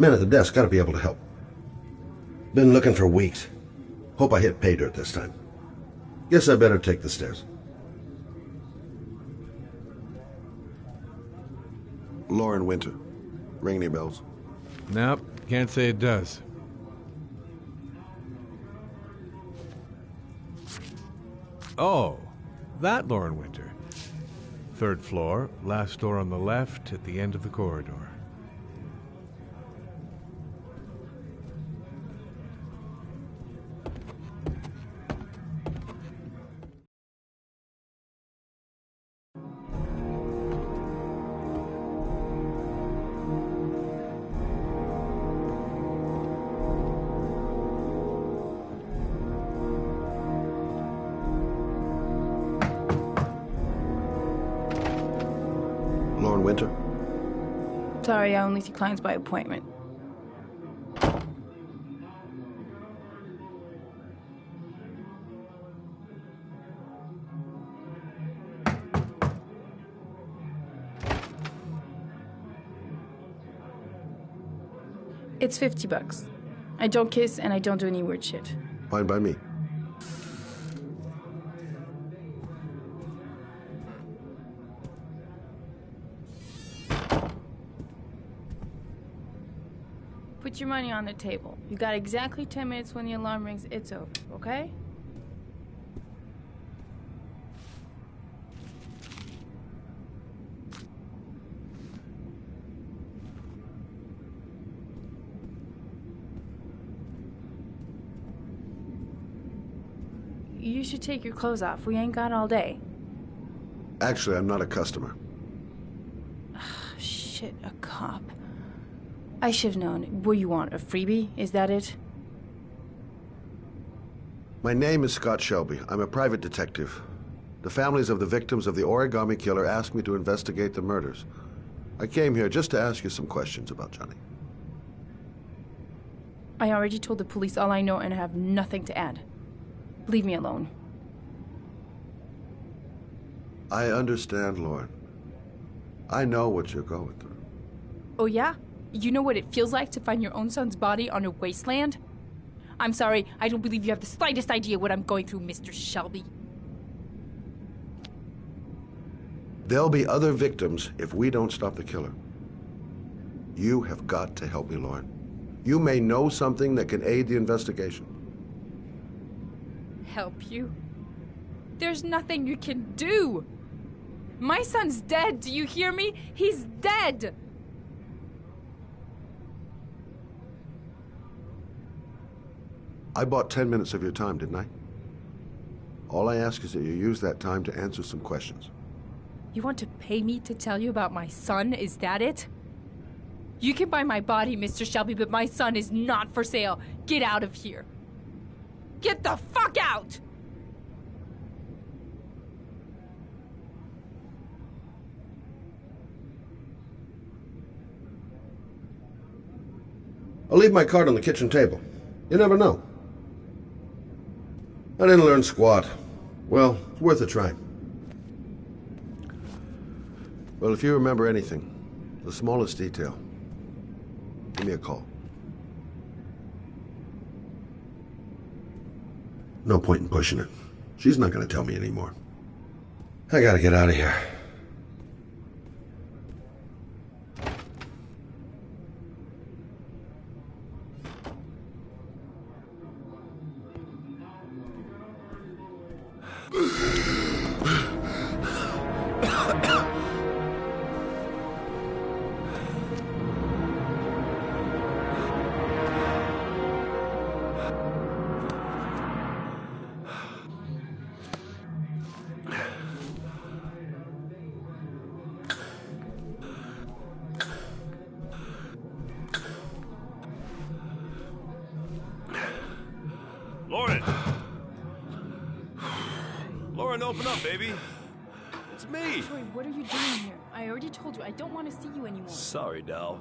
Men at the desk gotta be able to help. Been looking for weeks. Hope I hit pay dirt this time. Guess I better take the stairs. Lauren Winter. Ring any bells? Nope, can't say it does. Oh, that Lauren Winter. 3rd floor, last door on the left at the end of the corridor. Lauren Winter? Sorry, I only see clients by appointment. It's $50. I don't kiss and I don't do any weird shit. Fine by me. Put your money on the table. You got exactly 10 minutes. When the alarm rings, it's over, okay? You should take your clothes off. We ain't got all day. Actually, I'm not a customer. Shit, a cop. I should have known. What do you want, a freebie? Is that it? My name is Scott Shelby. I'm a private detective. The families of the victims of the origami killer asked me to investigate the murders. I came here just to ask you some questions about Johnny. I already told the police all I know and I have nothing to add. Leave me alone. I understand, Lauren. I know what you're going through. Oh yeah? You know what it feels like to find your own son's body on a wasteland? I'm sorry, I don't believe you have the slightest idea what I'm going through, Mr. Shelby. There'll be other victims if we don't stop the killer. You have got to help me, Lauren. You may know something that can aid the investigation. Help you? There's nothing you can do! My son's dead, do you hear me? He's dead! I bought 10 minutes of your time, didn't I? All I ask is that you use that time to answer some questions. You want to pay me to tell you about my son? Is that it? You can buy my body, Mr. Shelby, but my son is not for sale. Get out of here. Get the fuck out! I'll leave my card on the kitchen table. You never know. I didn't learn squat. Well, it's worth a try. Well, if you remember anything, the smallest detail, give me a call. No point in pushing it. She's not going to tell me anymore. I gotta get out of here. Lauren! Lauren, open up, baby. It's me. Troy, what are you doing here? I already told you, I don't want to see you anymore. Sorry, Dal,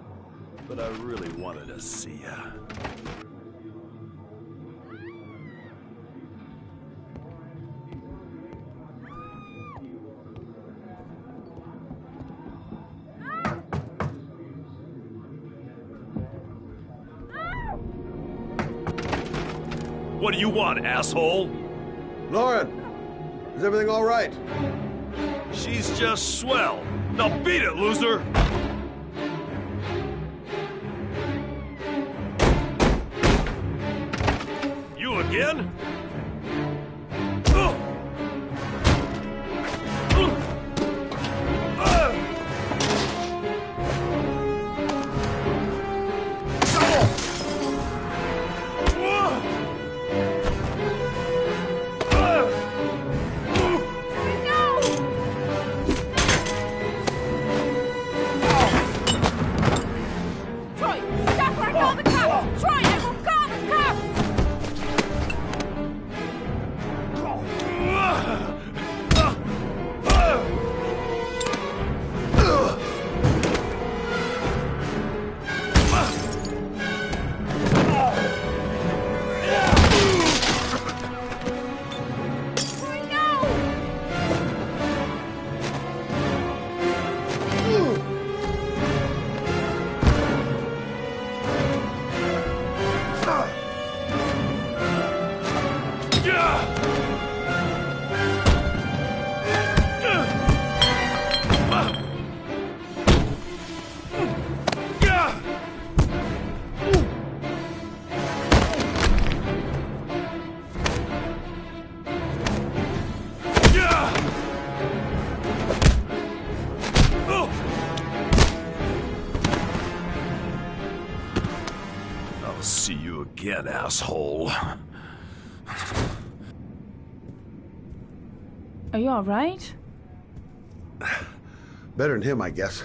but I really wanted to see ya. What do you want, asshole? Lauren, is everything all right? She's just swell. Now beat it, loser! You again? I'll see you again, asshole. Are you alright? Better than him, I guess.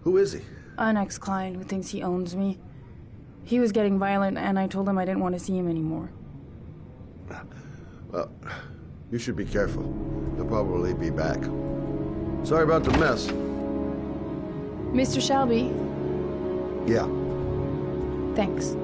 Who is he? An ex-client who thinks he owns me. He was getting violent, and I told him I didn't want to see him anymore. Well, you should be careful. He'll probably be back. Sorry about the mess. Mr. Shelby, Yeah. thanks.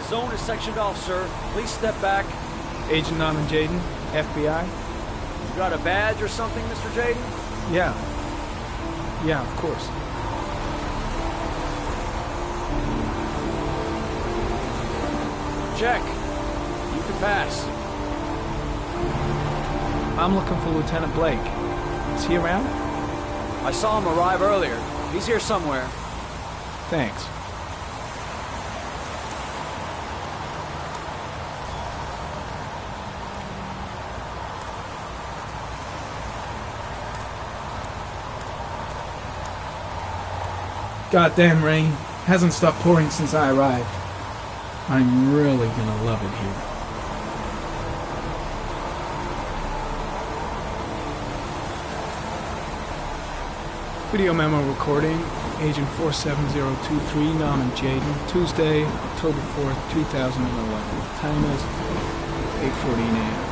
Zone is sectioned off, sir. Please step back. Agent Norman Jaden, FBI? You got a badge or something, Mr. Jaden? Yeah. Yeah, of course. Check. You can pass. I'm looking for Lieutenant Blake. Is he around? I saw him arrive earlier. He's here somewhere. Thanks. Goddamn rain. Hasn't stopped pouring since I arrived. I'm really gonna love it here. Video memo recording, Agent 47023, Norman Jaden, Tuesday, October 4th, 2011. Time is 8:14 a.m.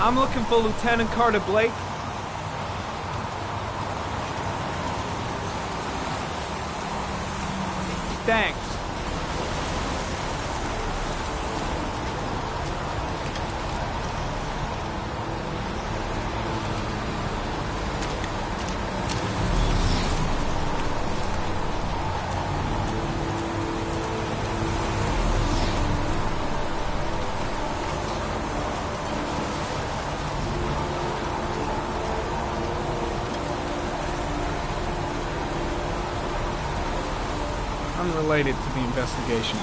I'm looking for Lieutenant Carter Blake. Thanks. Unrelated to the investigation.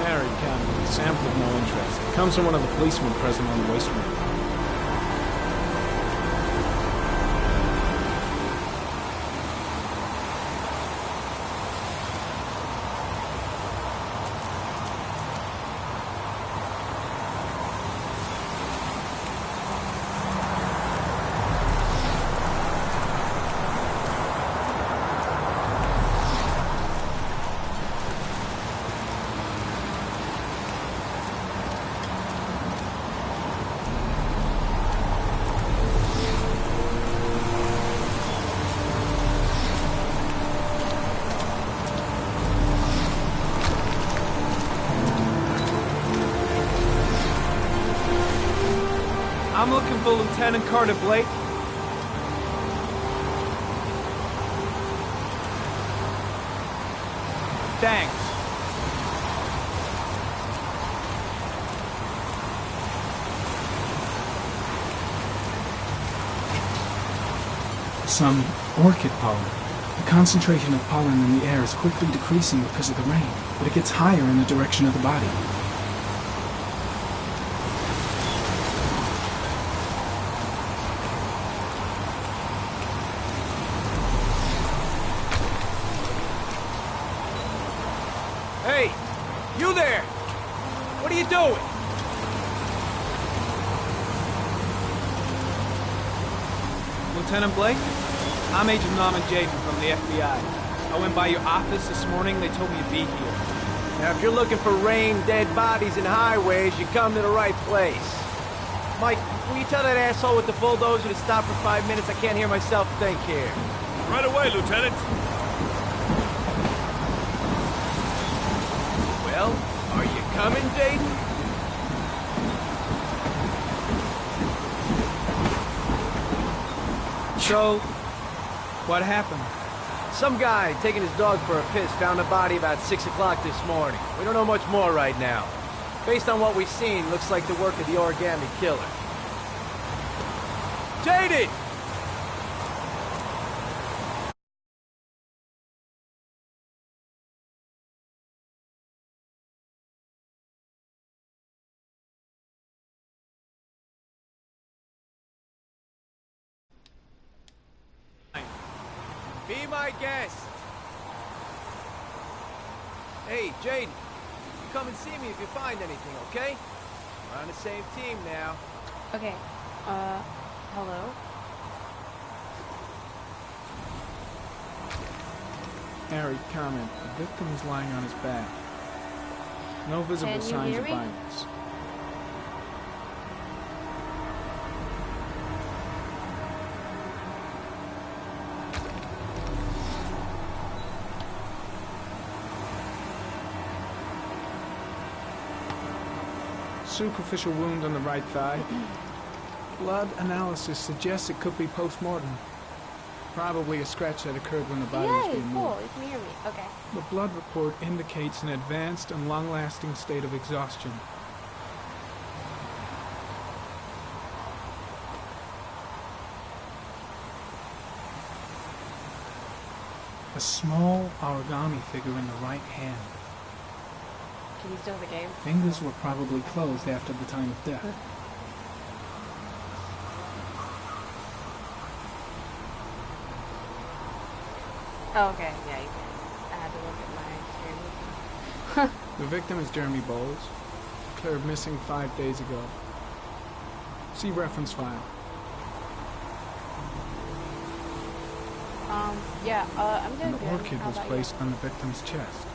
Married candidate, sample of no interest. It comes from one of the policemen present on the waste room. I'm looking for Lieutenant Carter Blake. Thanks. Some orchid pollen. The concentration of pollen in the air is quickly decreasing because of the rain, but it gets higher in the direction of the body. Hey, you there! What are you doing? Lieutenant Blake? I'm Agent Norman Jaden from the FBI. I went by your office this morning. They told me you'd be here. Now, if you're looking for rain, dead bodies, and highways, you come to the right place. Mike, will you tell that asshole with the bulldozer to stop for 5 minutes? I can't hear myself think here. Right away, Lieutenant. Well, are you coming, Jaden? So, what happened? Some guy taking his dog for a piss found a body about 6 o'clock this morning. We don't know much more right now. Based on what we've seen, looks like the work of the origami killer. Jaden! Be my guest. Hey, Jaden, you come and see me if you find anything, okay? We're on the same team now. Okay, hello? Harry, comment. The victim is lying on his back. No visible Can you signs hear of me? violence. Superficial wound on the right thigh. Blood analysis suggests it could be post-mortem. Probably a scratch that occurred when the body was Yay, being cool, moved. you can hear me. Okay. The blood report indicates an advanced and long-lasting state of exhaustion. A small origami figure in the right hand. Can you still the game? Fingers were probably closed after the time of death. Oh, okay, yeah, you can. I had to look at my screen. The victim is Jeremy Bowles, declared missing 5 days ago. See reference file. Yeah, I'm doing An good. orchid How was about placed you? on the victim's chest.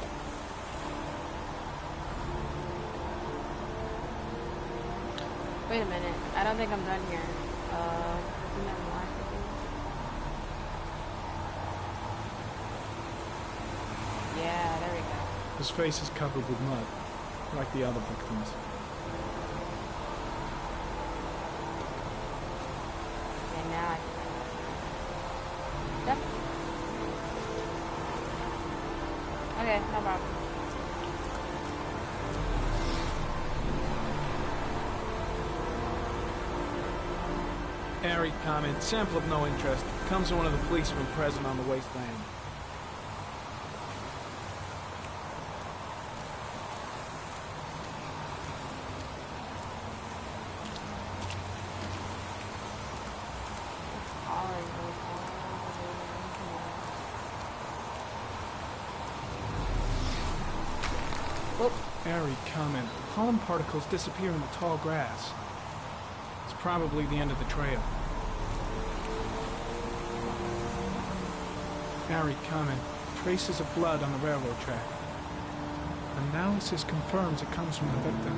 Wait a minute. I don't think I'm done here. Isn't there more cooking? Yeah, there we go. His face is covered with mud, like the other victims. Okay, now I can. Yep. Okay, no problem. Airy comment, sample of no interest. Comes from one of the policemen present on the wasteland. Airy comment, pollen particles disappear in the tall grass. It's probably the end of the trail. Airy comment, traces of blood on the railroad track. Analysis confirms it comes from the victim.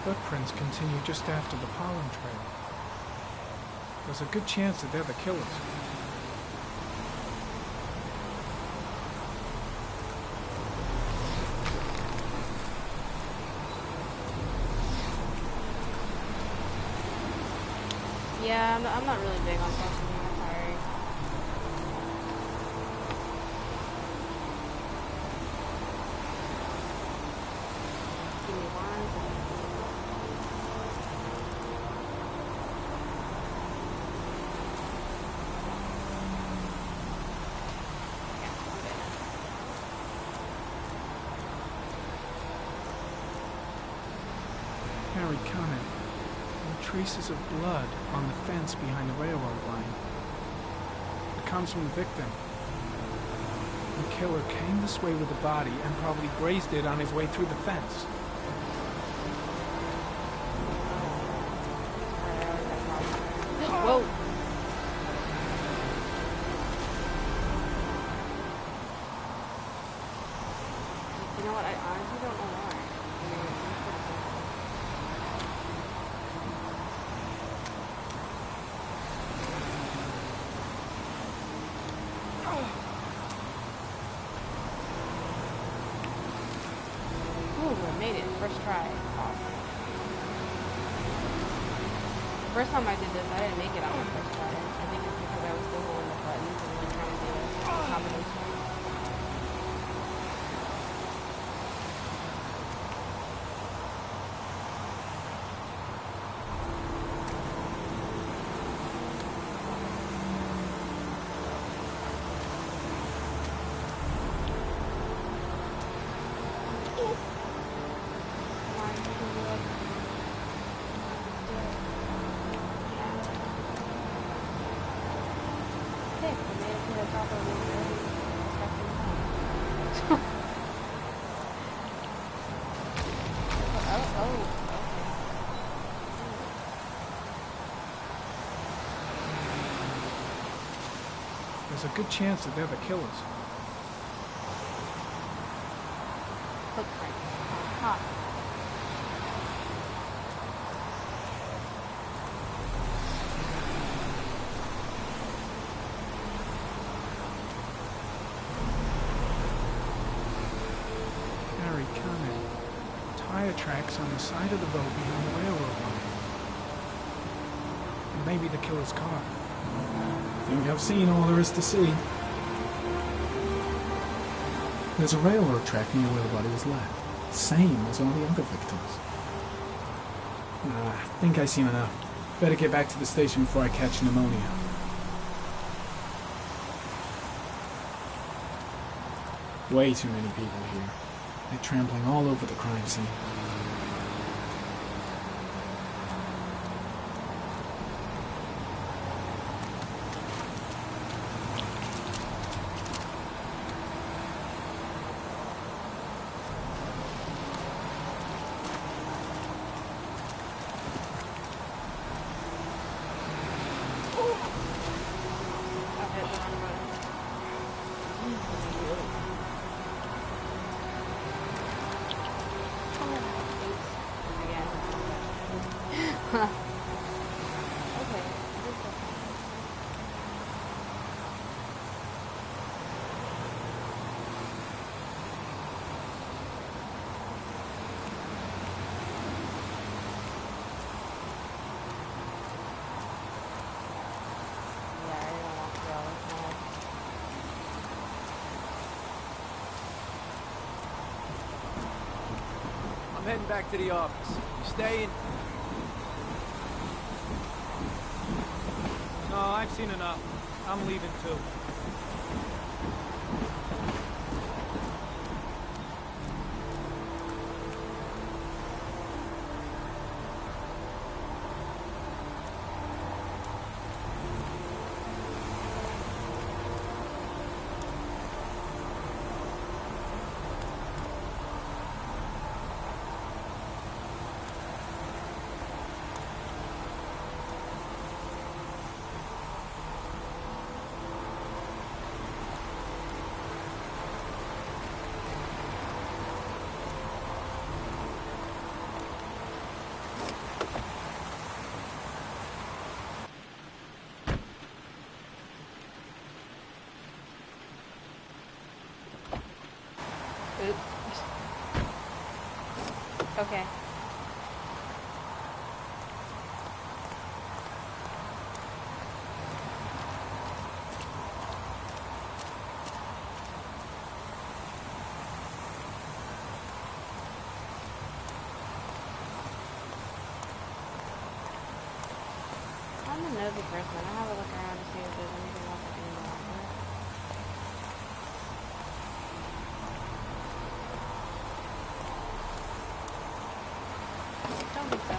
Footprints continue just after the pollen trail. There's a good chance that they're the killers. Yeah, I'm not really big on social media, sorry. Give me one second. Harry comment. Traces of blood on the fence behind the railroad line. It comes from the victim. The killer came this way with the body and probably grazed it on his way through the fence. Whoa! You know what? I honestly don't know why. Ooh, I made it. First try. Awesome. The first time I did this, I didn't make it on my first try. I think it's because I was still holding the buttons and really trying to do a combination. There's a good chance that they're the killers. Footprint. Huh. Harry comment. Tire tracks on the side of the road behind the railroad line. And maybe the killer's car. I think I've seen all there is to see. There's a railroad track near where the body was left. Same as all the other victims. Nah, I think I've seen enough. Better get back to the station before I catch pneumonia. Way too many people here. They're trampling all over the crime scene. I'm heading back to the office. You staying? No, I've seen enough. I'm leaving too. Oops. Okay. I'm a nosy person. I have a look around to see if there's anything else I can do about it. Don't think so.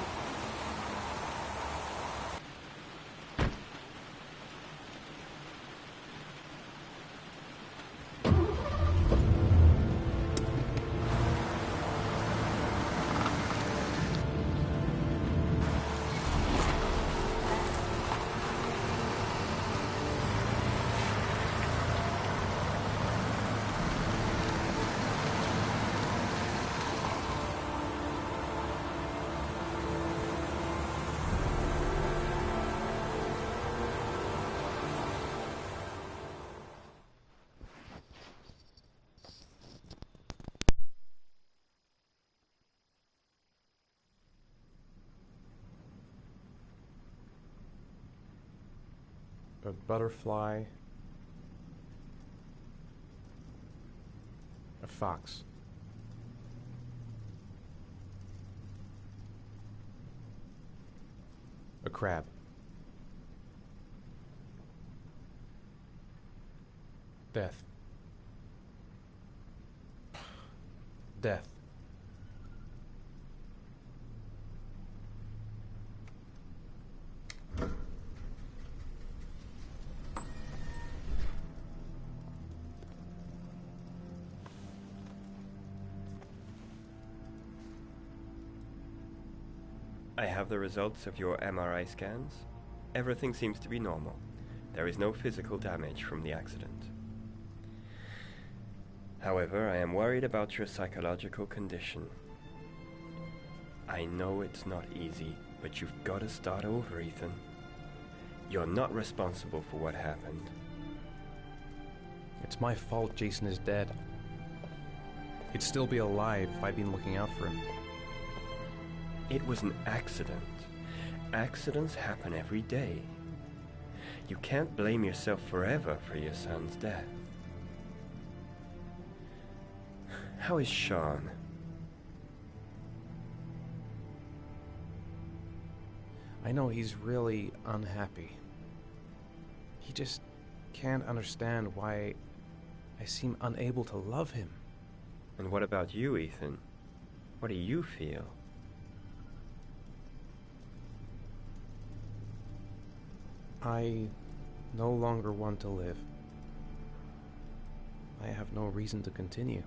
A butterfly, a fox, a crab, death, death. I have the results of your MRI scans. Everything seems to be normal. There is no physical damage from the accident. However, I am worried about your psychological condition. I know it's not easy, but you've got to start over, Ethan. You're not responsible for what happened. It's my fault Jason is dead. He'd still be alive if I'd been looking out for him. It was an accident. Accidents happen every day. You can't blame yourself forever for your son's death. How is Sean? I know he's really unhappy. He just can't understand why I seem unable to love him. And what about you, Ethan? What do you feel? I no longer want to live. I have no reason to continue.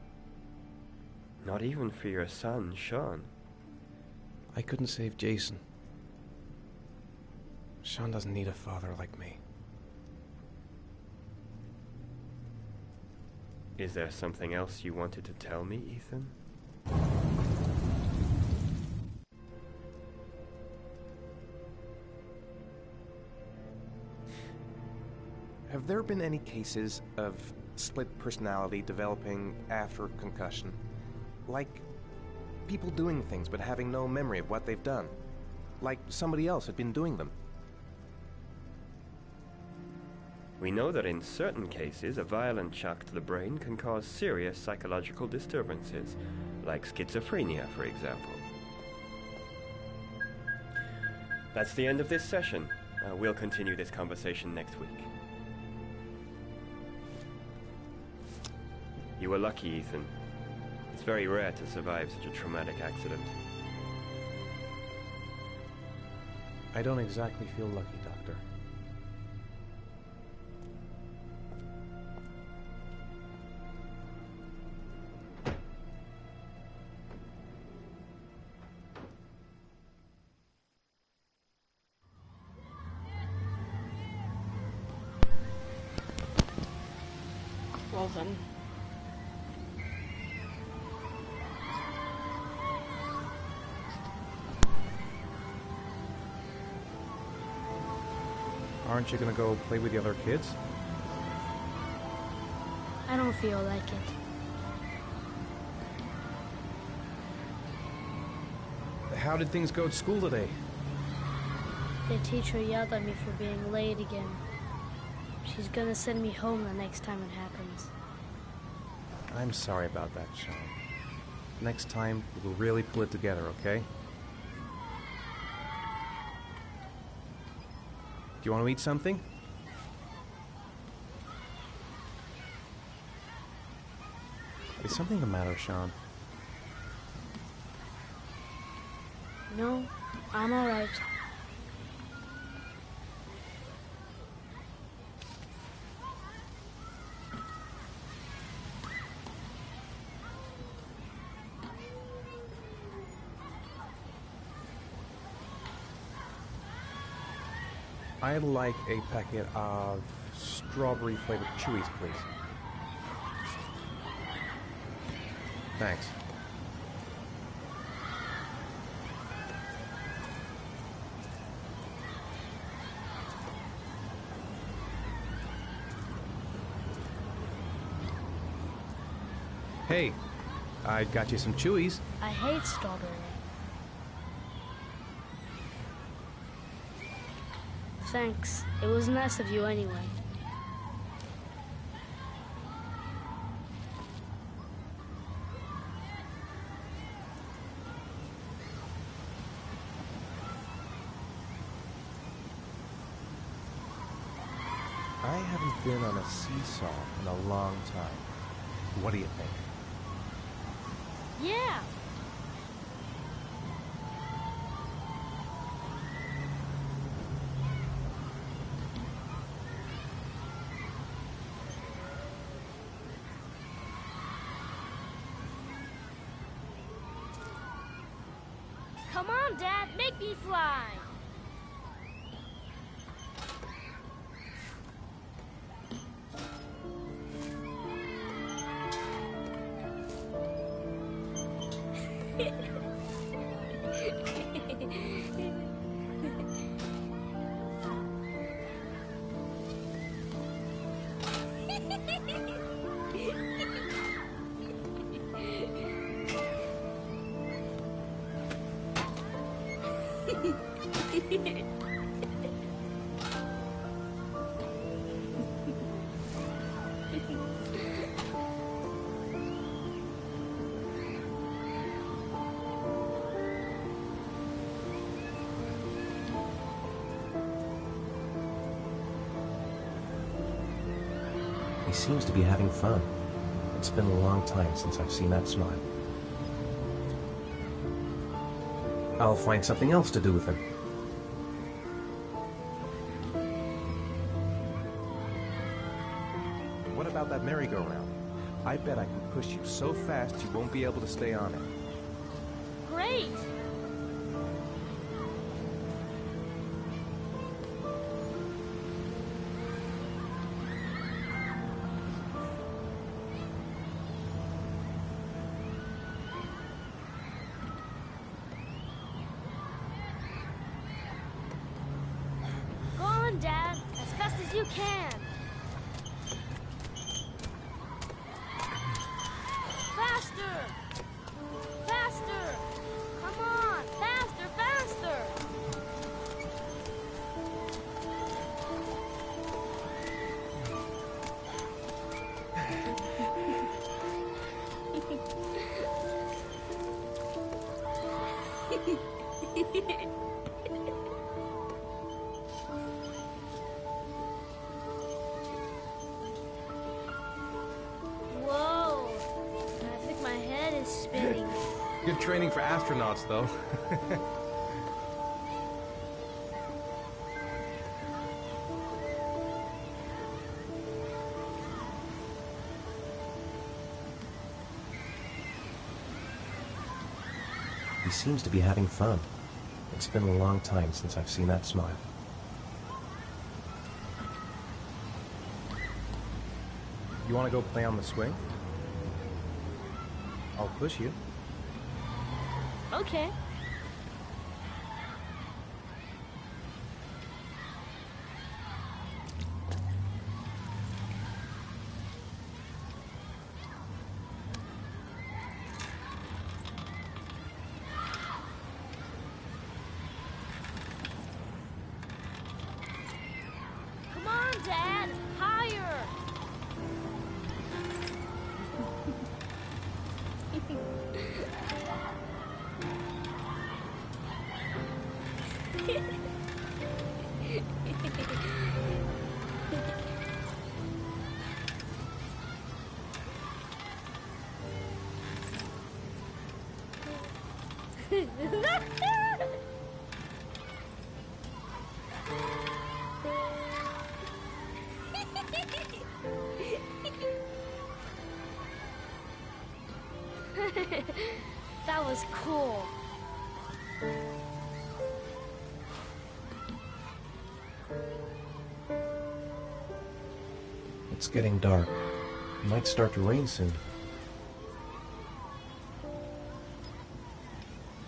Not even for your son, Sean. I couldn't save Jason. Sean doesn't need a father like me. Is there something else you wanted to tell me, Ethan? Have there been any cases of split personality developing after concussion? Like people doing things but having no memory of what they've done? Like somebody else had been doing them? We know that in certain cases, a violent shock to the brain can cause serious psychological disturbances, like schizophrenia, for example. That's the end of this session. We'll continue this conversation next week. You were lucky, Ethan. It's very rare to survive such a traumatic accident. I don't exactly feel lucky, Doctor. Well then. Aren't you gonna go play with the other kids? I don't feel like it. How did things go at school today? The teacher yelled at me for being late again. She's gonna send me home the next time it happens. I'm sorry about that, Sean. Next time, we'll really pull it together, okay? Do you want to eat something? Is something the matter, Sean? No, I'm alright. I'd like a packet of strawberry-flavored chewies, please. Thanks. Hey, I got you some chewies. I hate strawberry. Thanks. It was nice of you anyway. I haven't been on a seesaw in a long time. What do you think? Yeah! Come on, Dad, make me fly! seems to be having fun. It's been a long time since I've seen that smile. I'll find something else to do with him. What about that merry-go-round? I bet I can push you so fast you won't be able to stay on it. Great! Go on, Dad, as fast as you can. Faster! Faster! Come on! Faster, faster! Whoa! I think my head is spinning. Good training for astronauts, though. He seems to be having fun. It's been a long time since I've seen that smile. You want to go play on the swing? I'll push you. Okay. Come on, Dad! Higher! That was cool. It's getting dark. It might start to rain soon.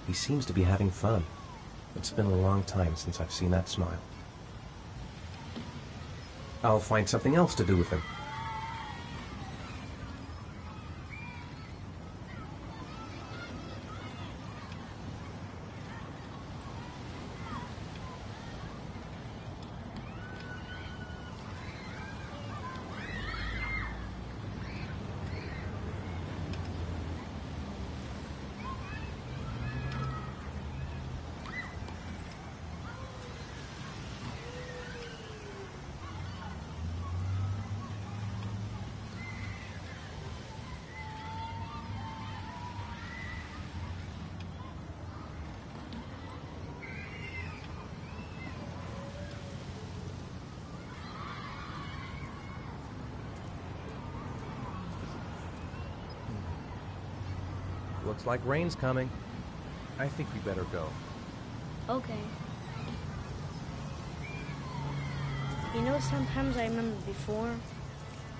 He seems to be having fun. It's been a long time since I've seen that smile. I'll find something else to do with him. Looks like rain's coming. I think we better go. Okay. You know, sometimes I remember before.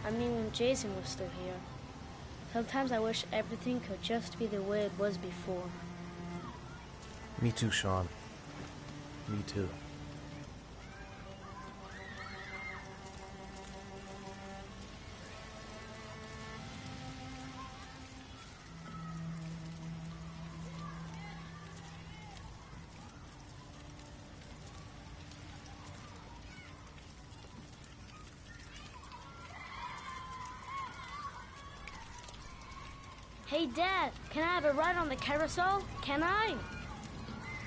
I mean, when Jason was still here. Sometimes I wish everything could just be the way it was before. Me too, Sean. Me too. Hey, Dad, can I have a ride on the carousel? Can I?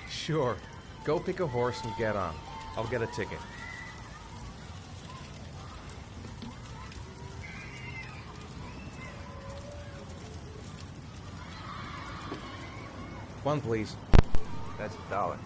Sure. Go pick a horse and get on. I'll get a ticket. One, please. That's $1.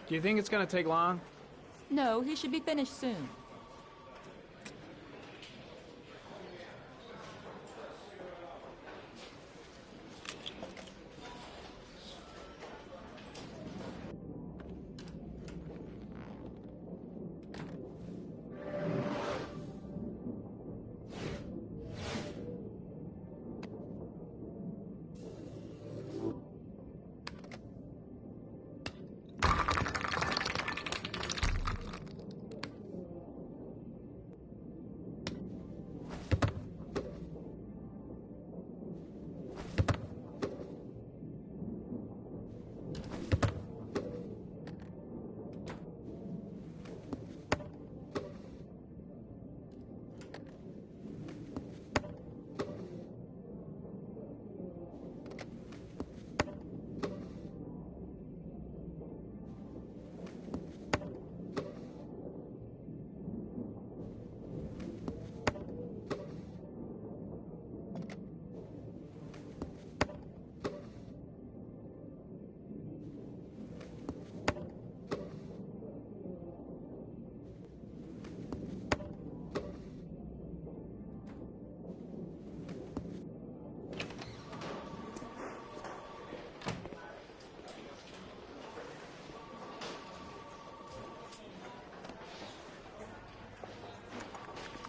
Do you think it's gonna take long? No, he should be finished soon.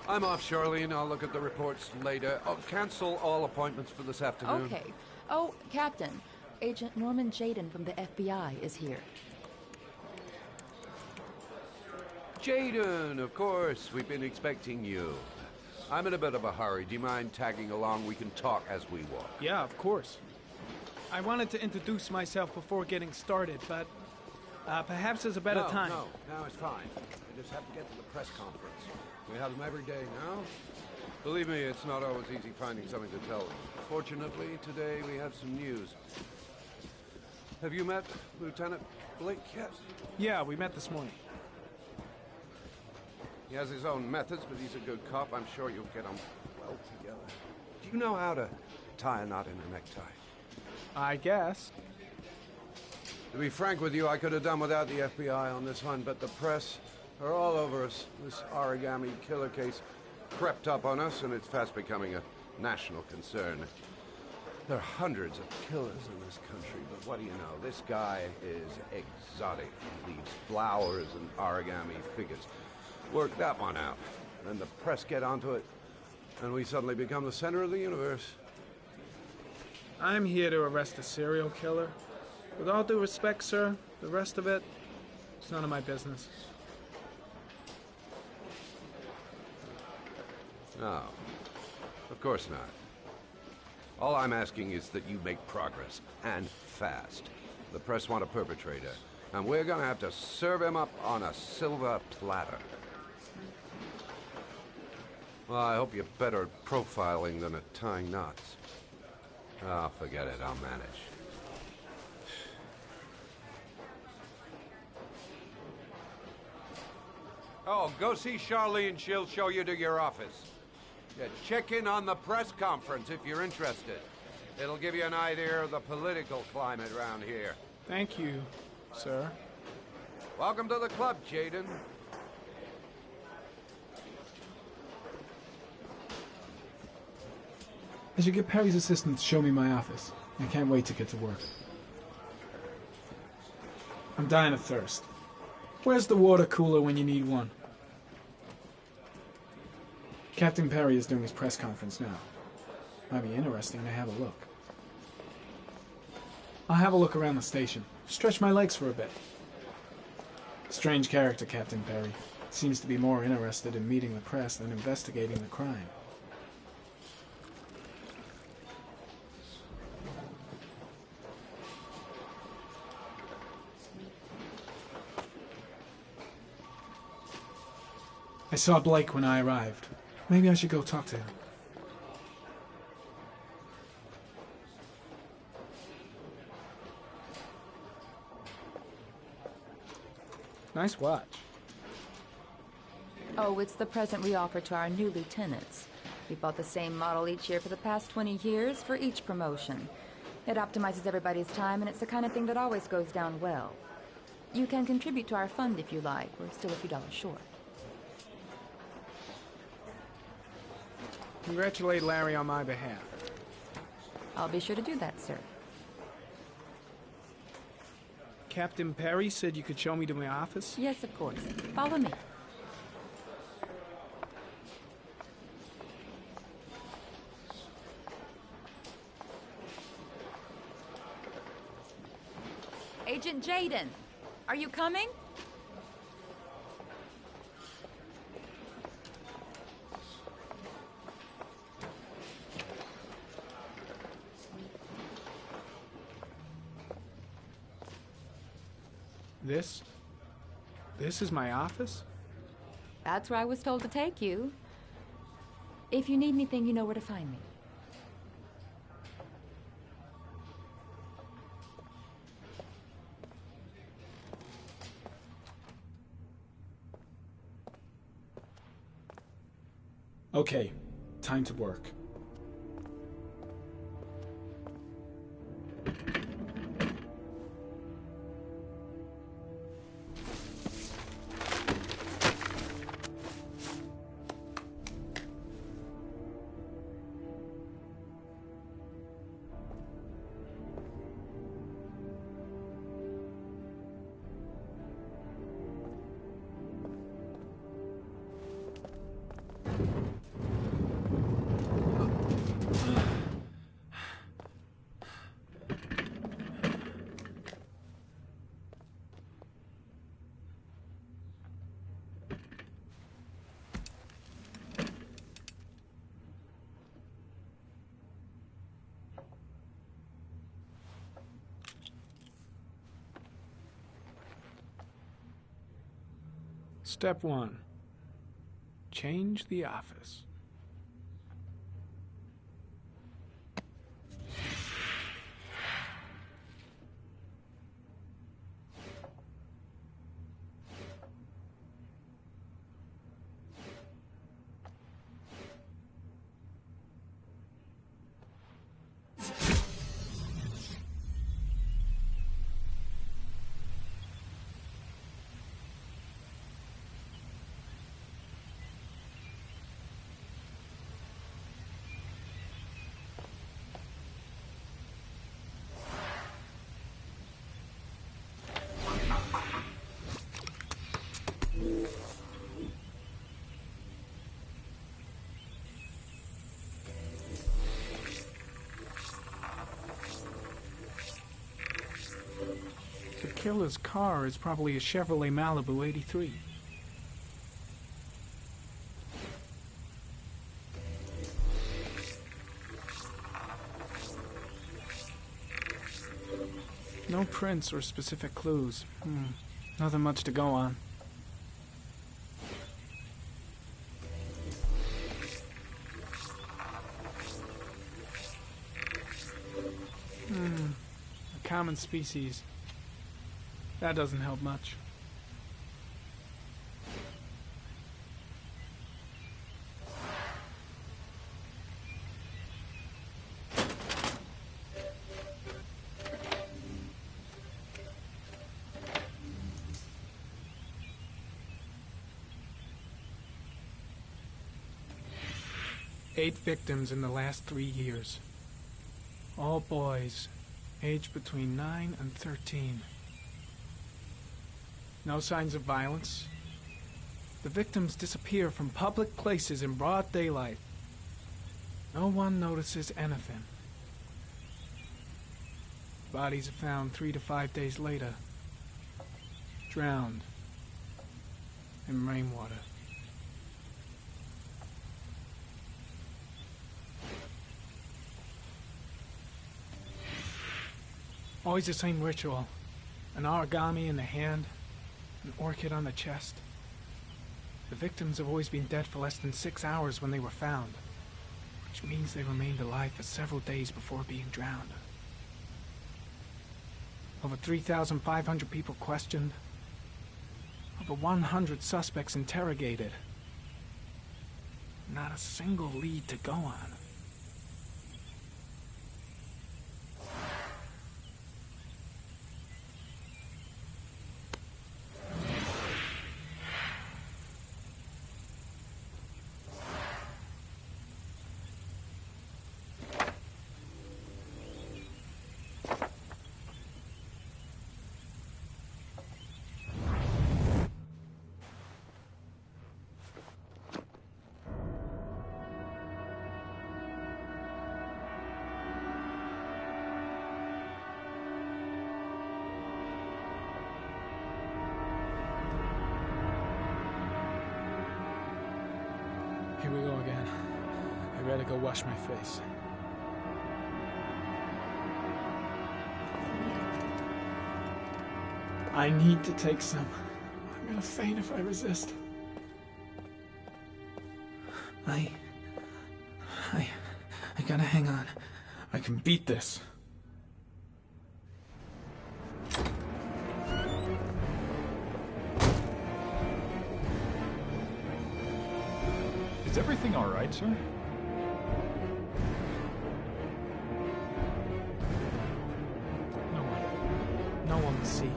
I'm off, Charlene. I'll look at the reports later. Oh, cancel all appointments for this afternoon. Okay. Oh, Captain. Agent Norman Jaden from the FBI is here. Jaden, of course. We've been expecting you. I'm in a bit of a hurry. Do you mind tagging along? We can talk as we walk. Yeah, of course. I wanted to introduce myself before getting started, but perhaps there's a better time. No, it's fine. I just have to get to the press conference. We have them every day now. Believe me, it's not always easy finding something to tell them. Fortunately, today we have some news. Have you met Lieutenant Blake yet? Yeah, we met this morning. He has his own methods, but he's a good cop. I'm sure you'll get on well together. Do you know how to tie a knot in a necktie? I guess. To be frank with you, I could have done without the FBI on this one, but the press are all over us. This origami killer case crept up on us, and it's fast becoming a national concern. There are hundreds of killers in this country, but what do you know? This guy is exotic. He leaves flowers and origami figures. Work that one out. Then the press get onto it, and we suddenly become the center of the universe. I'm here to arrest a serial killer. With all due respect, sir, the rest of it, it's none of my business. No, of course not. All I'm asking is that you make progress, and fast. The press want a perpetrator, and we're gonna have to serve him up on a silver platter. Well, I hope you're better at profiling than at tying knots. Oh, forget it, I'll manage. Oh, go see Charlene. She'll show you to your office. Yeah, check in on the press conference if you're interested. It'll give you an idea of the political climate around here. Thank you, sir. Welcome to the club, Jaden. I should get Perry's assistant to show me my office. I can't wait to get to work. I'm dying of thirst. Where's the water cooler when you need one? Captain Perry is doing his press conference now. Might be interesting to have a look. I'll have a look around the station. Stretch my legs for a bit. Strange character, Captain Perry. Seems to be more interested in meeting the press than investigating the crime. I saw Blake when I arrived. Maybe I should go talk to him. Nice watch. Oh, it's the present we offer to our new lieutenants. We bought the same model each year for the past 20 years for each promotion. It optimizes everybody's time, and it's the kind of thing that always goes down well. You can contribute to our fund if you like. We're still a few dollars short. Congratulate Larry on my behalf. I'll be sure to do that, sir. Captain Perry said you could show me to my office? Yes, of course. Follow me. Agent Jaden, are you coming? This is my office? That's where I was told to take you. If you need anything, you know where to find me. Okay, time to work. Step 1. Change the office. The killer's car is probably a Chevrolet Malibu 83. No prints or specific clues. Nothing much to go on. A common species. That doesn't help much. Eight victims in the last 3 years. All boys, aged between 9 and 13. No signs of violence. The victims disappear from public places in broad daylight. No one notices anything. Bodies are found 3 to 5 days later, drowned in rainwater. Always the same ritual. An origami in the hand, an orchid on the chest. The victims have always been dead for less than 6 hours when they were found, which means they remained alive for several days before being drowned. Over 3,500 people questioned. Over 100 suspects interrogated. Not a single lead to go on. Here we go again. I better go wash my face. I need to take some. I'm gonna faint if I resist. I gotta hang on. I can beat this. Is everything all right, sir? No one will see.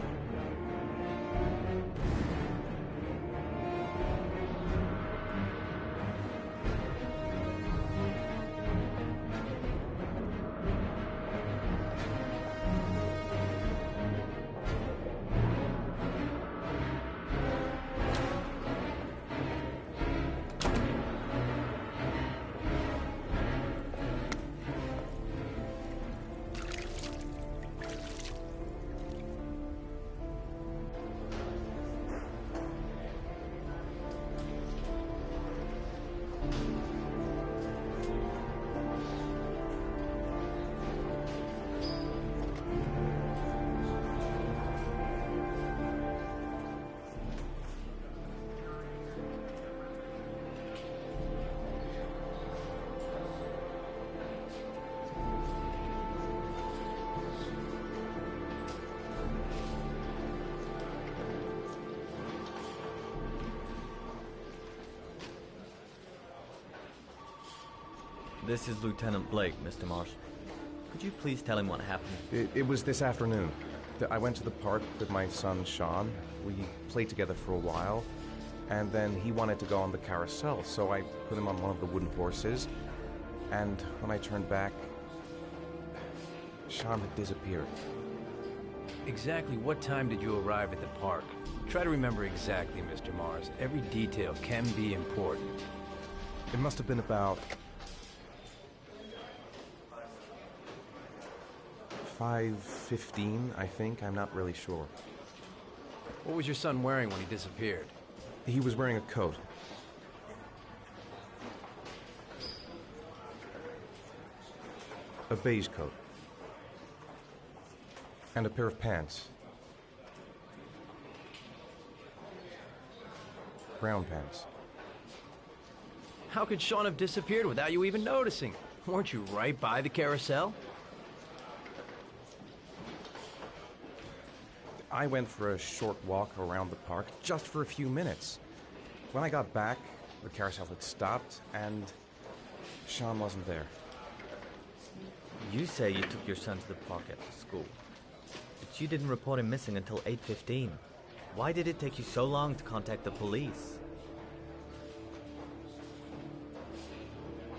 This is Lieutenant Blake, Mr. Marsh. Could you please tell him what happened? It was this afternoon. I went to the park with my son, Sean. We played together for a while, and then he wanted to go on the carousel, so I put him on one of the wooden horses, and when I turned back, Sean had disappeared. Exactly what time did you arrive at the park? Try to remember exactly, Mr. Mars. Every detail can be important. It must have been about 5:15, I think. I'm not really sure. What was your son wearing when he disappeared? He was wearing a coat. A beige coat. And a pair of pants. Brown pants. How could Sean have disappeared without you even noticing? Weren't you right by the carousel? I went for a short walk around the park, just for a few minutes. When I got back, the carousel had stopped, and Sean wasn't there. You say you took your son to the park after school, but you didn't report him missing until 8:15. Why did it take you so long to contact the police?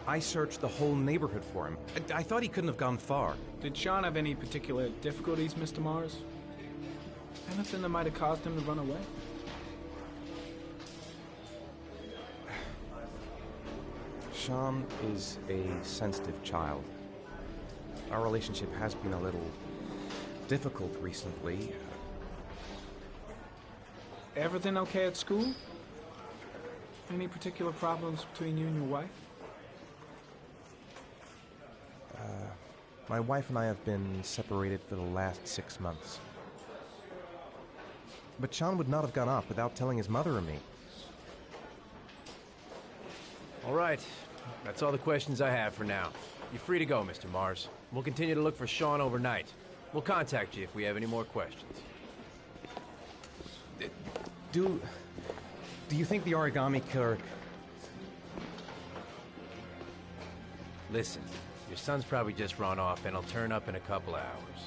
I searched the whole neighborhood for him. I thought he couldn't have gone far. Did Sean have any particular difficulties, Mr. Mars? Anything that might have caused him to run away? Sean is a sensitive child. Our relationship has been a little difficult recently. Everything okay at school? Any particular problems between you and your wife? My wife and I have been separated for the last 6 months. But Sean would not have gone off without telling his mother or me. All right. That's all the questions I have for now. You're free to go, Mr. Mars. We'll continue to look for Sean overnight. We'll contact you if we have any more questions. Do you think the origami killer... Listen, your son's probably just run off and he'll turn up in a couple hours.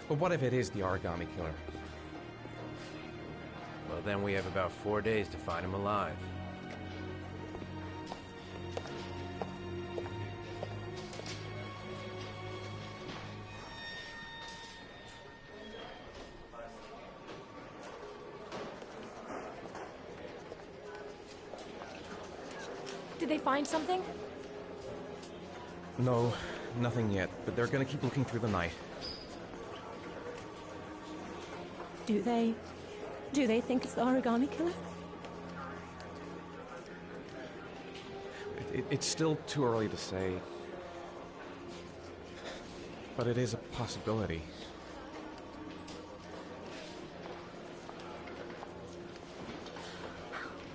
But what if it is the origami killer? Well, then we have about 4 days to find him alive. Did they find something? No, nothing yet, but they're gonna keep looking through the night. Do they think it's the origami killer? It's still too early to say, but it is a possibility.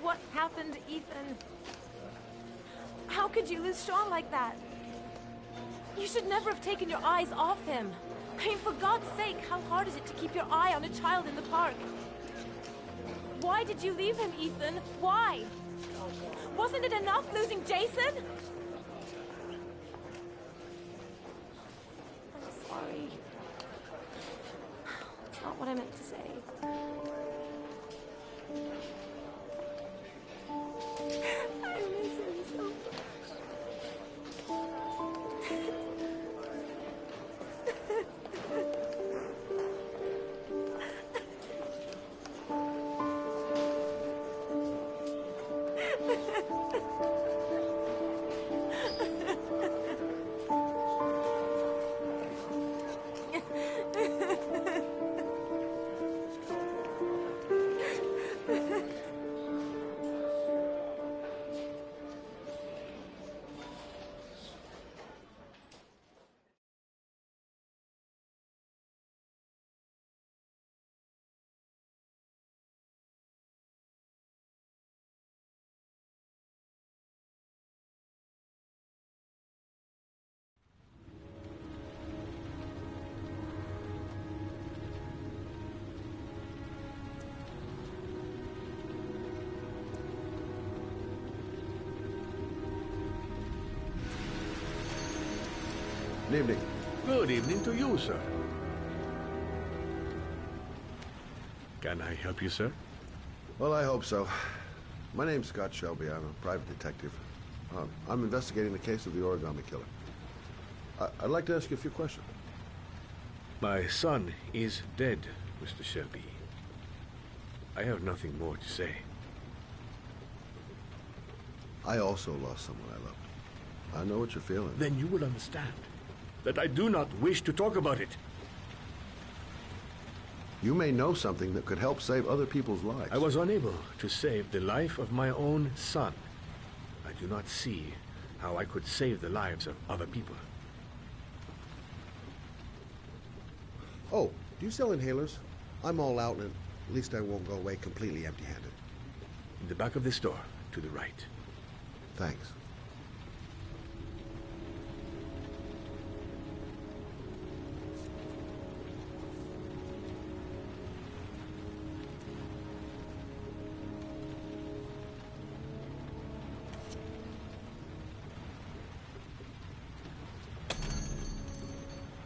What happened, Ethan? How could you lose Sean like that? You should never have taken your eyes off him. I mean, for God's sake, how hard is it to keep your eye on a child in the park? Why did you leave him, Ethan? Why? Wasn't it enough losing Jason? I'm sorry. It's not what I meant to say. I miss him so much. Good evening. Good evening to you, sir. Can I help you, sir? Well, I hope so. My name's Scott Shelby. I'm a private detective. I'm investigating the case of the origami killer. I'd like to ask you a few questions. My son is dead, Mr. Shelby. I have nothing more to say. I also lost someone I loved. I know what you're feeling. Then you will understand that I do not wish to talk about it. You may know something that could help save other people's lives. I was unable to save the life of my own son. I do not see how I could save the lives of other people. Oh, do you sell inhalers? I'm all out, and at least I won't go away completely empty-handed. In the back of the store, to the right. Thanks.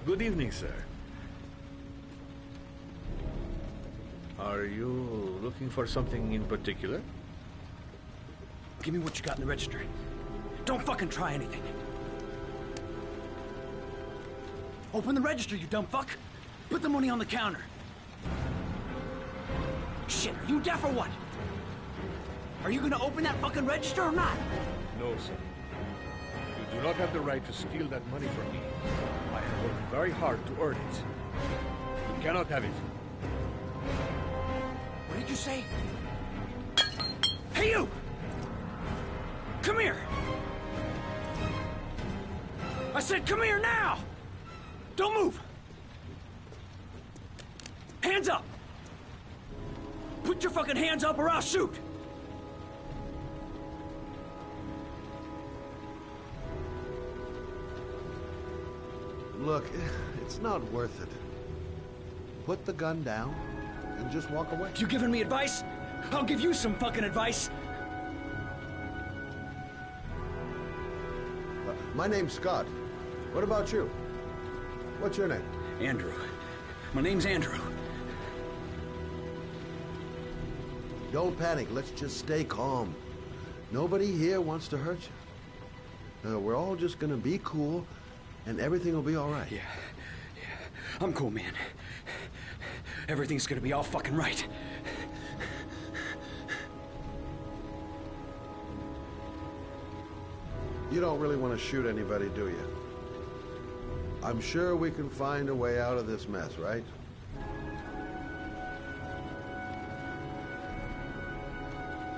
Good evening, sir. Are you looking for something in particular? Give me what you got in the register. Don't fucking try anything. Open the register, you dumb fuck. Put the money on the counter. Shit, are you deaf or what? Are you gonna open that fucking register or not? No, sir. You do not have the right to steal that money from me. I have worked very hard to earn it. You cannot have it. What did you say? Hey, you! Come here! I said come here now! Don't move! Hands up! Put your fucking hands up or I'll shoot! Look, it's not worth it. Put the gun down and just walk away. You giving me advice? I'll give you some fucking advice. My name's Scott. What about you? What's your name? Andrew. My name's Andrew. Don't panic. Let's just stay calm. Nobody here wants to hurt you. We're all just gonna be cool, and everything will be all right. Yeah. I'm cool, man. Everything's gonna be all fucking right. You don't really want to shoot anybody, do you? I'm sure we can find a way out of this mess, right?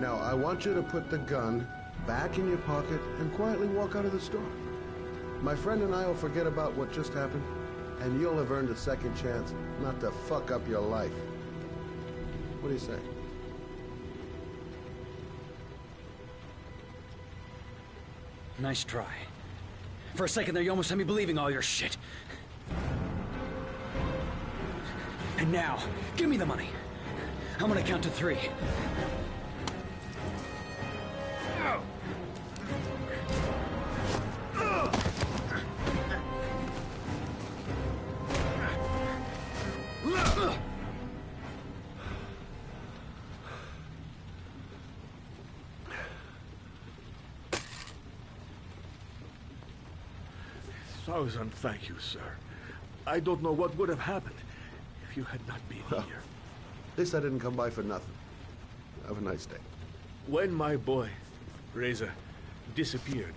Now, I want you to put the gun back in your pocket and quietly walk out of the store. My friend and I will forget about what just happened, and you'll have earned a second chance not to fuck up your life. What do you say? Nice try. For a second there, you almost had me believing all your shit. And now, give me the money. I'm gonna count to 3. Thousand thank you, sir. I don't know what would have happened if you had not been here. At least I didn't come by for nothing. Have a nice day. When my boy, Reza, disappeared,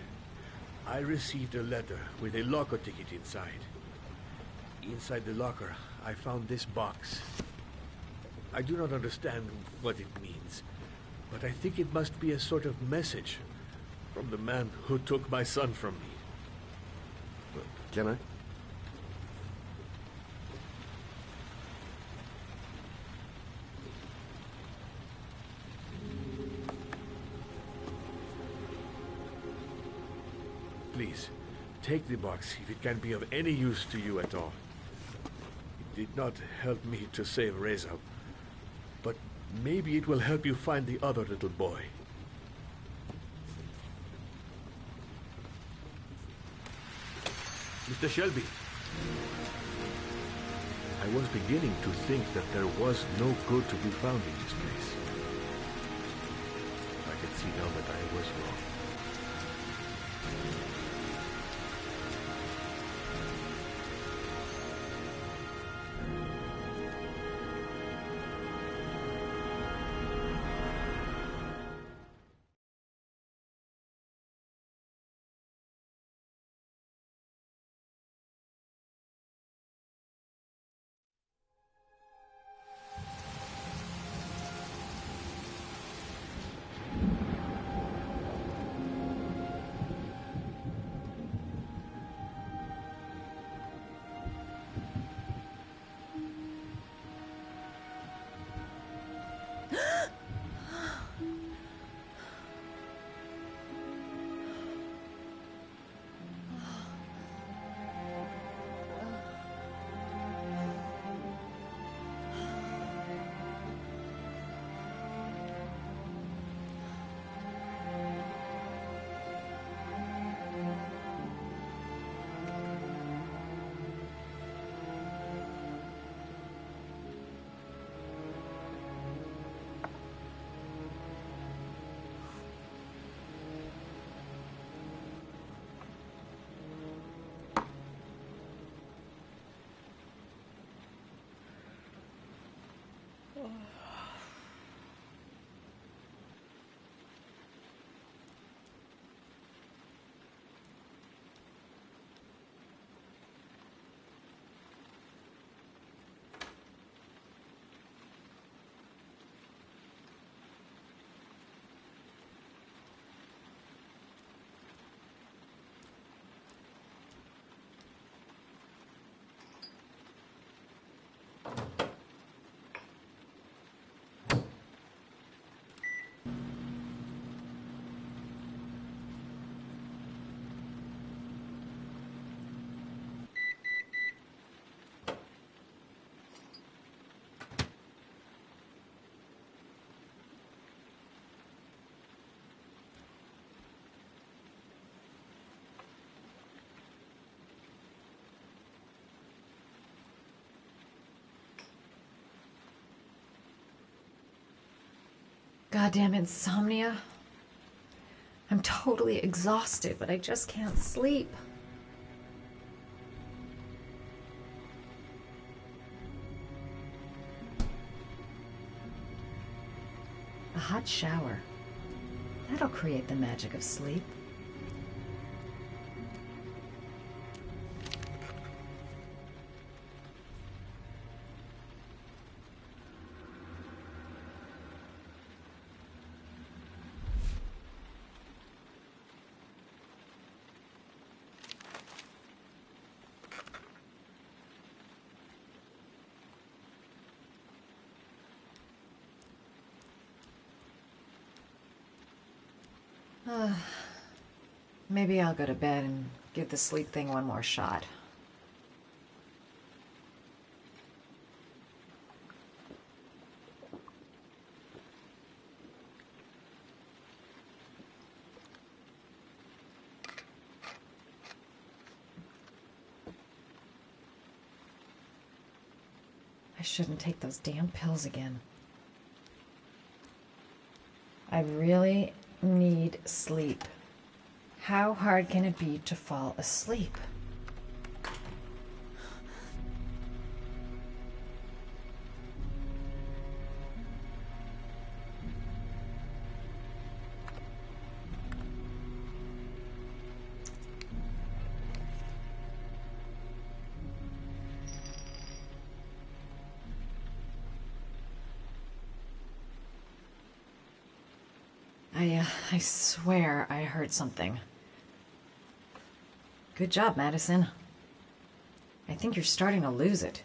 I received a letter with a locker ticket inside. Inside the locker, I found this box. I do not understand what it means, but I think it must be a sort of message from the man who took my son from me. Can I? Please, take the box if it can be of any use to you at all. It did not help me to save Reza, but maybe it will help you find the other little boy. Mr. Shelby. I was beginning to think that there was no good to be found in this place. I can see now that I was wrong. Goddamn insomnia. I'm totally exhausted, but I just can't sleep. A hot shower. That'll create the magic of sleep. Maybe I'll go to bed and give the sleep thing one more shot. I shouldn't take those damn pills again. I really need sleep. How hard can it be to fall asleep? I swear I heard something. Good job, Madison. I think you're starting to lose it.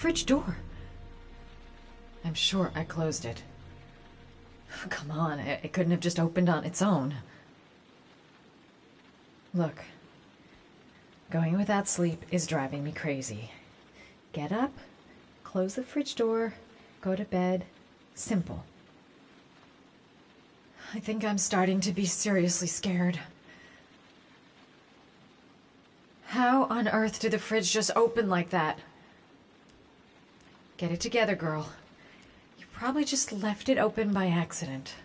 fridge door. I'm sure I closed it. Come on, it couldn't have just opened on its own. Look, going without sleep is driving me crazy. Get up, close the fridge door, go to bed. Simple. I think I'm starting to be seriously scared. How on earth did the fridge just open like that? Get it together, girl. You probably just left it open by accident.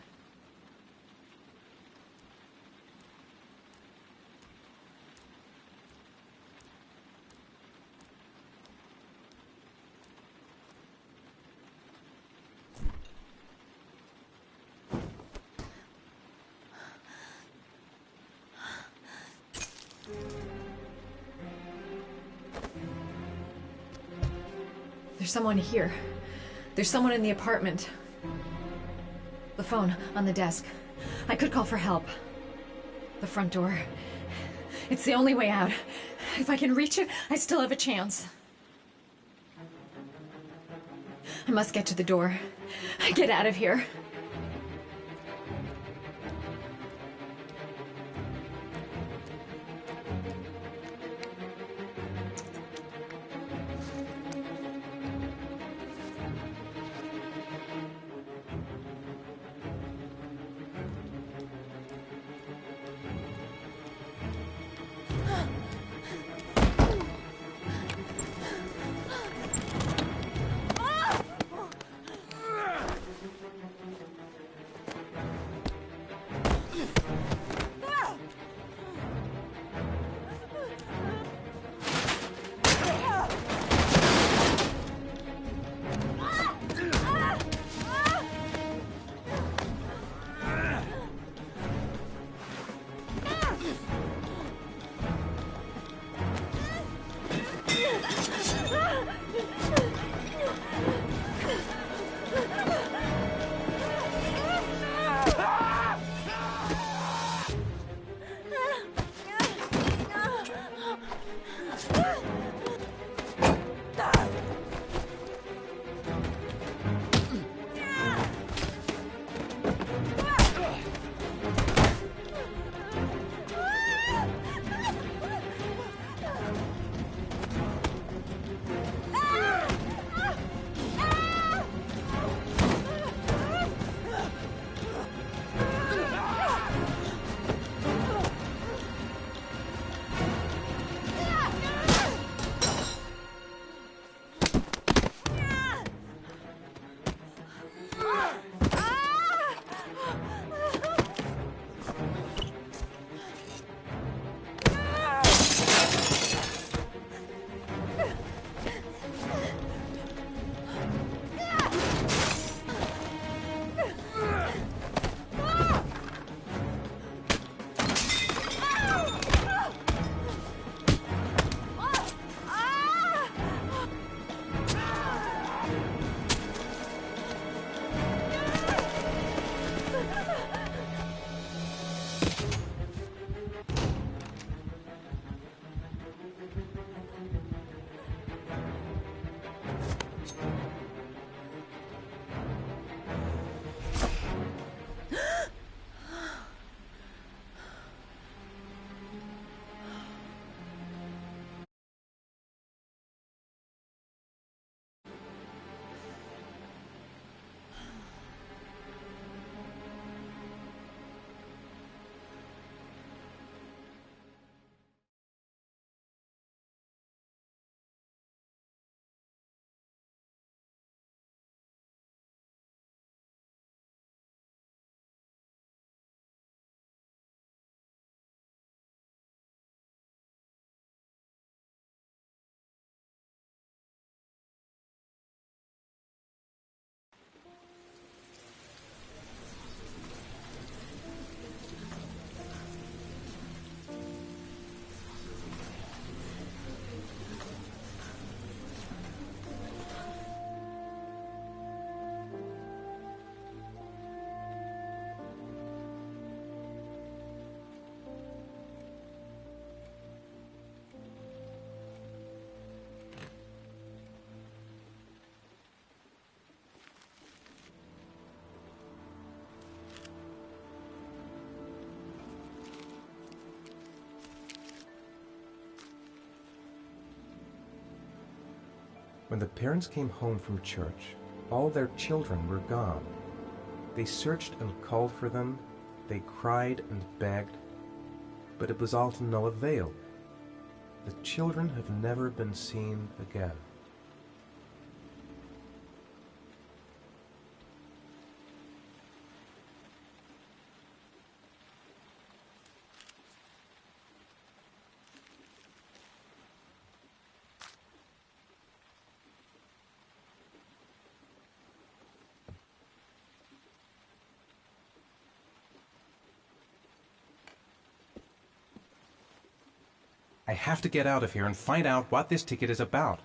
There's someone here. There's someone in the apartment. The phone on the desk. I could call for help. The front door. It's the only way out. If I can reach it, I still have a chance. I must get to the door. Get out of here. When the parents came home from church, all their children were gone. They searched and called for them, they cried and begged, but it was all to no avail. The children have never been seen again. I have to get out of here and find out what this ticket is about.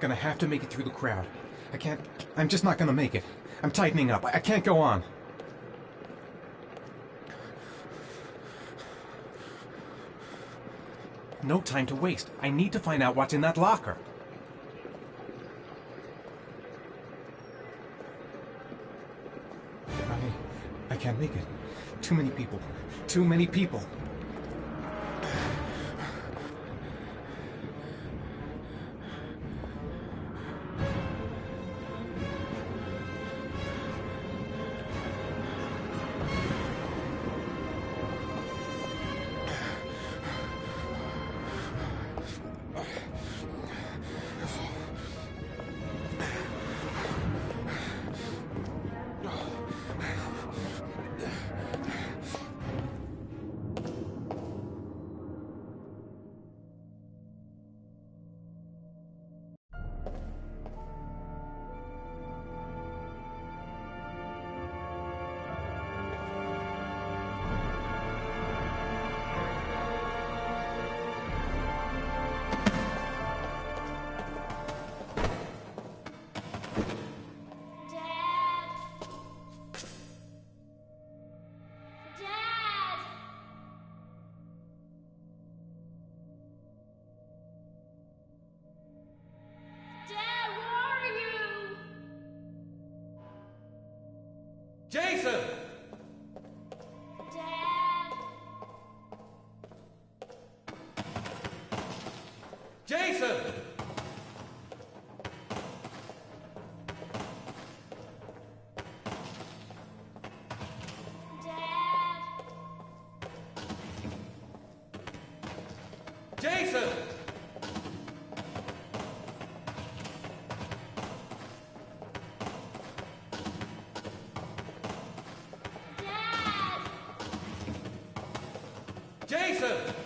Gonna have to make it through the crowd. I'm just not gonna make it. I'm tightening up. I can't go on. No time to waste. I need to find out what's in that locker. I can't make it. Too many people. Too many people. Jason! Dad! Jason! Dad! Jason! Jason!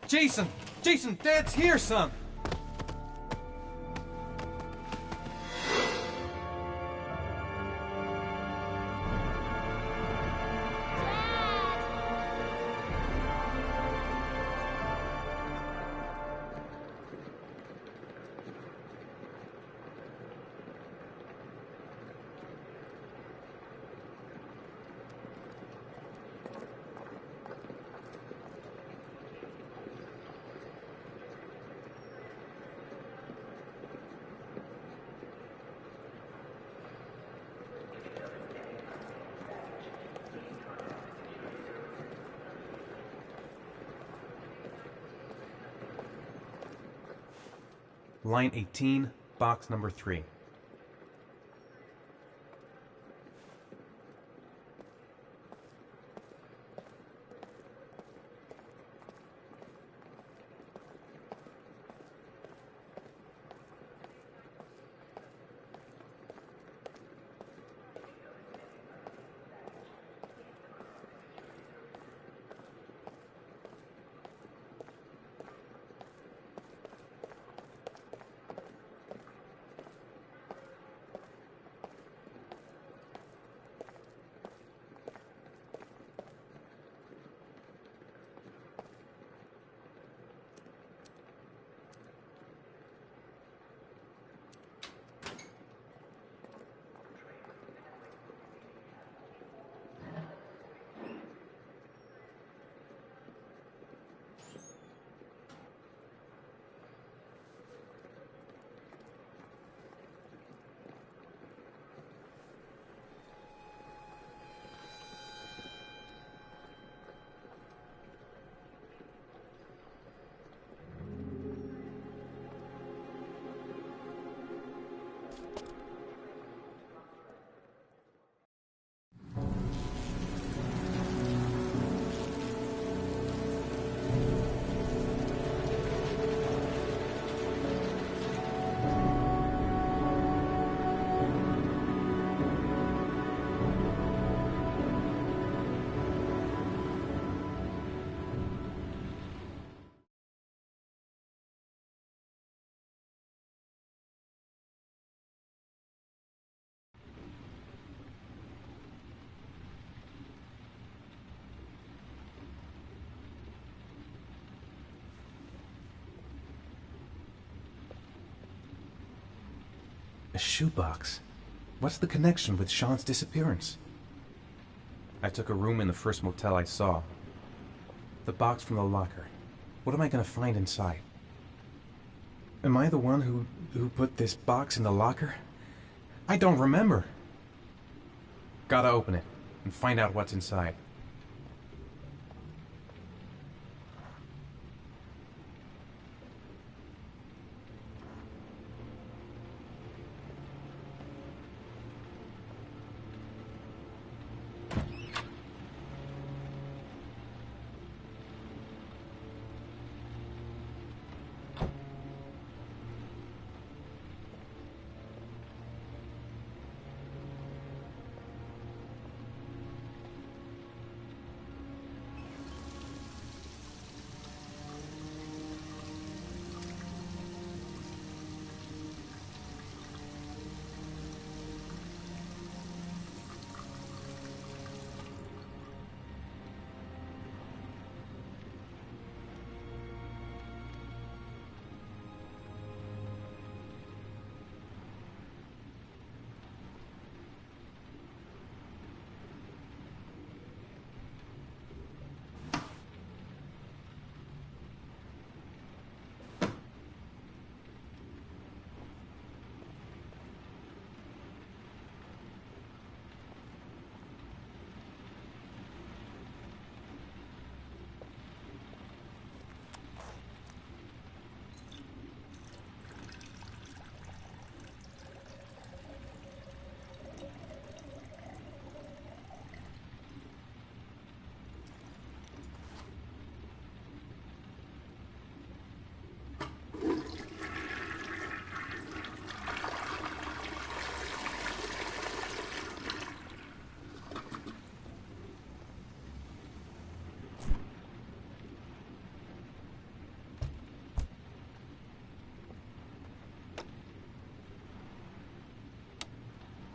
Jason! Jason, Dad's here, son! Line 18, box number 3. A shoebox. What's the connection with Sean's disappearance? I took a room in the first motel I saw. The box from the locker. What am I going to find inside? Am I the one who put this box in the locker? I don't remember. Gotta open it and find out what's inside.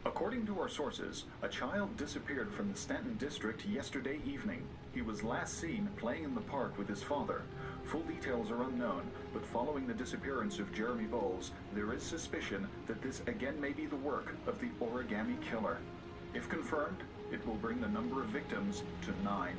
According to our sources, a child disappeared from the Stanton district yesterday evening. He was last seen playing in the park with his father. Full details are unknown, but following the disappearance of Jeremy Bowles, there is suspicion that this again may be the work of the origami killer. If confirmed, it will bring the number of victims to 9.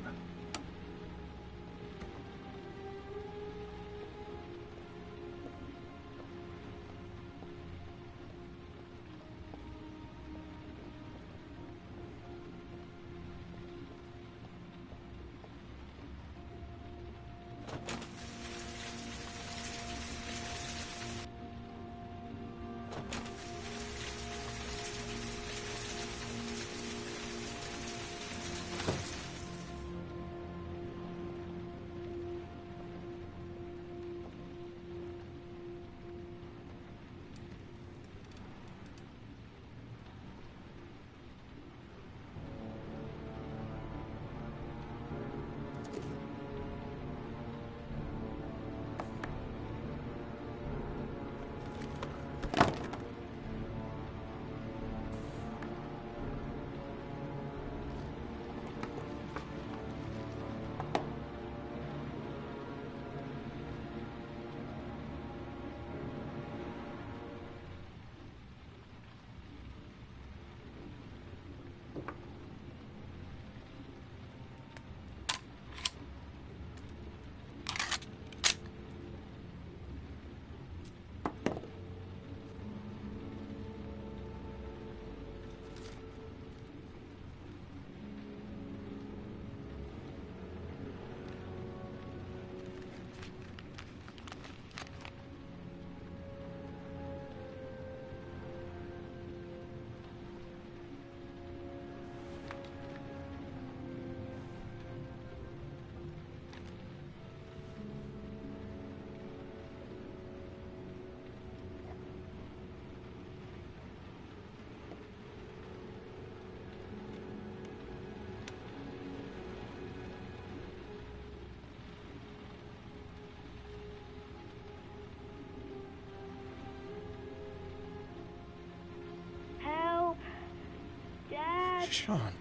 Sean.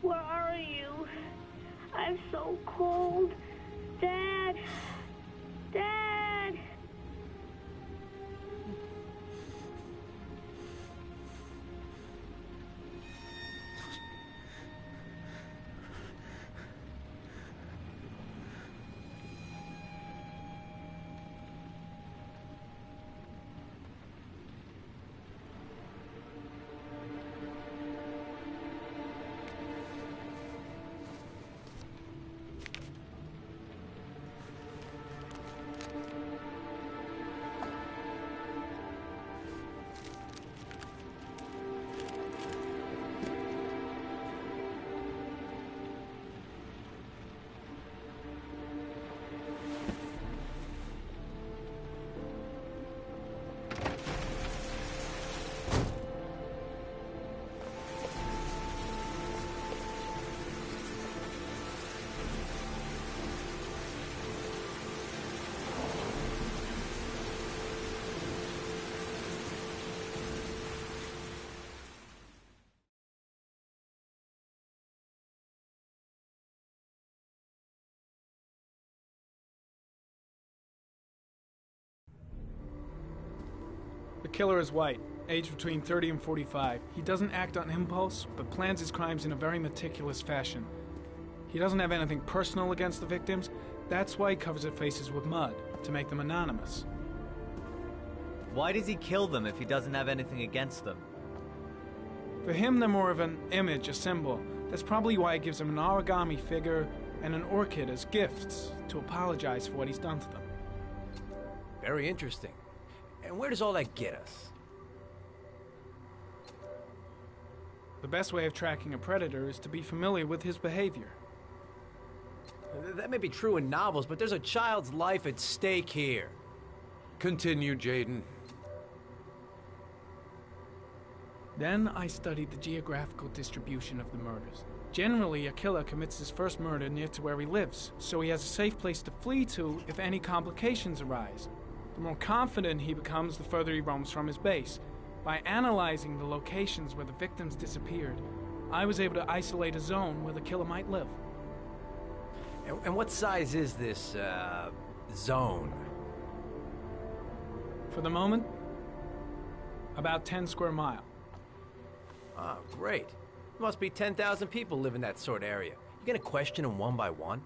Where are you? I'm so cold. Dad! Dad! The killer is white, aged between 30 and 45. He doesn't act on impulse, but plans his crimes in a very meticulous fashion. He doesn't have anything personal against the victims. That's why he covers their faces with mud, to make them anonymous. Why does he kill them if he doesn't have anything against them? For him, they're more of an image, a symbol. That's probably why he gives them an origami figure and an orchid as gifts to apologize for what he's done to them. Very interesting. And where does all that get us? The best way of tracking a predator is to be familiar with his behavior. That may be true in novels, but there's a child's life at stake here. Continue, Jaden. Then I studied the geographical distribution of the murders. Generally, a killer commits his first murder near to where he lives, so he has a safe place to flee to if any complications arise. The more confident he becomes, the further he roams from his base. By analyzing the locations where the victims disappeared, I was able to isolate a zone where the killer might live. And what size is this, zone? For the moment, about 10 square miles. Ah, great. There must be 10,000 people live in that sort of area. You gonna question them one by one?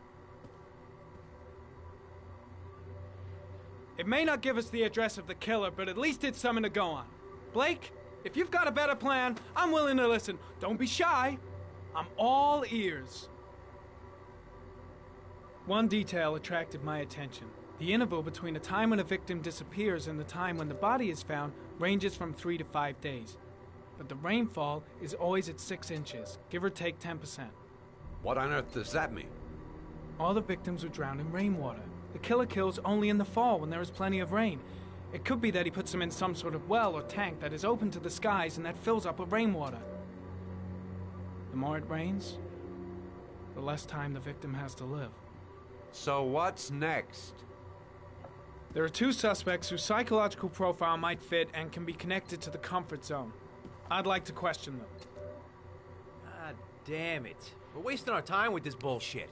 It may not give us the address of the killer, but at least it's something to go on. Blake, if you've got a better plan, I'm willing to listen. Don't be shy. I'm all ears. One detail attracted my attention. The interval between the time when a victim disappears and the time when the body is found ranges from 3 to 5 days. But the rainfall is always at 6 inches, give or take 10%. What on earth does that mean? All the victims were drowned in rainwater. The killer kills only in the fall when there is plenty of rain. It could be that he puts them in some sort of well or tank that is open to the skies and that fills up with rainwater. The more it rains, the less time the victim has to live. So what's next? There are 2 suspects whose psychological profile might fit and can be connected to the comfort zone. I'd like to question them. Ah, damn it. We're wasting our time with this bullshit.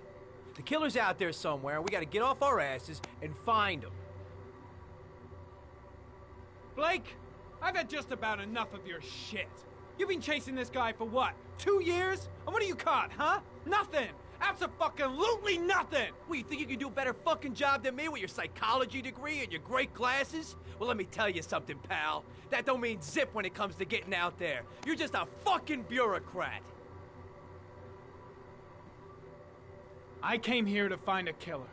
The killer's out there somewhere, and we gotta get off our asses and find him. Blake, I've had just about enough of your shit. You've been chasing this guy for what, 2 years? And what are you caught, huh? Nothing! Abso-fucking-lutely nothing! What, you think you can do a better fucking job than me with your psychology degree and your great glasses? Well, let me tell you something, pal. That don't mean zip when it comes to getting out there. You're just a fucking bureaucrat. I came here to find a killer.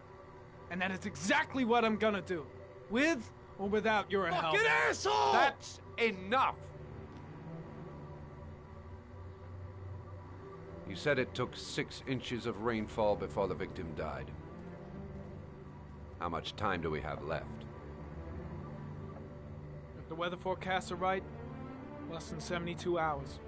And that is exactly what I'm gonna do. With or without your help. Fucking asshole! That's enough! You said it took 6 inches of rainfall before the victim died. How much time do we have left? If the weather forecasts are right, less than 72 hours.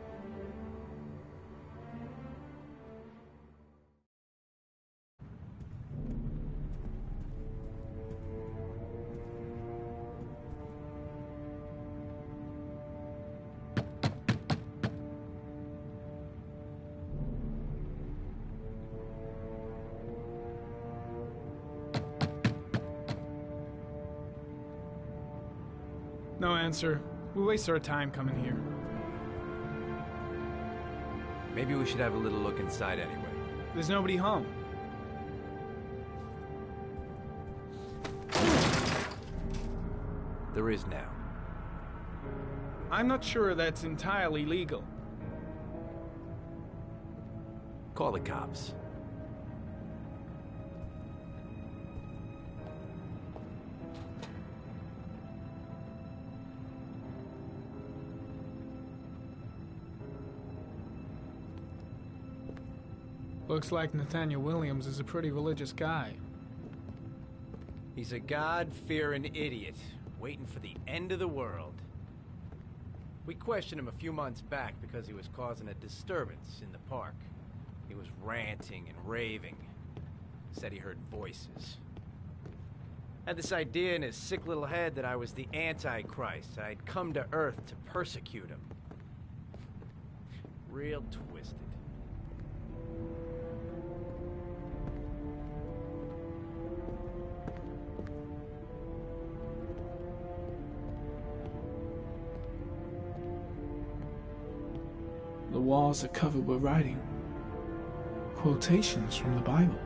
No answer. We waste our time coming here. Maybe we should have a little look inside anyway. There's nobody home. There is now. I'm not sure that's entirely legal. Call the cops. Looks like Nathaniel Williams is a pretty religious guy. He's a God-fearing idiot, waiting for the end of the world. We questioned him a few months back because he was causing a disturbance in the park. He was ranting and raving. Said he heard voices. Had this idea in his sick little head that I was the Antichrist. I'd come to Earth to persecute him. Real twisted. The walls are covered with writing. Quotations from the Bible.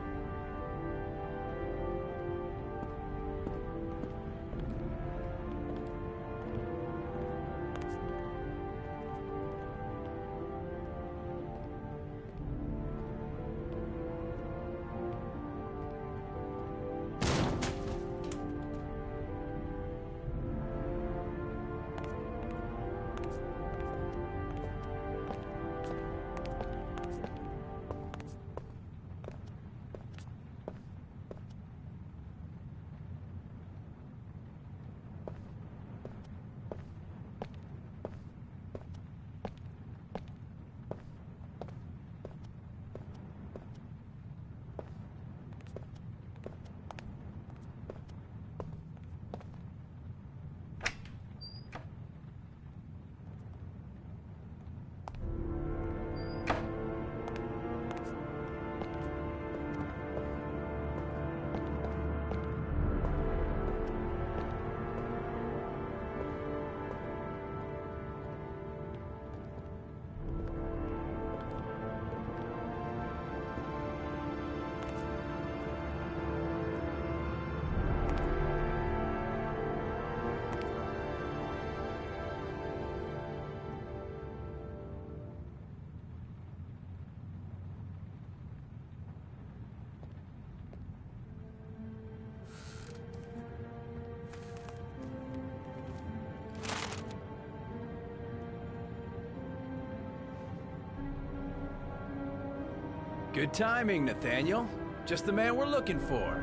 Good timing, Nathaniel. Just the man we're looking for.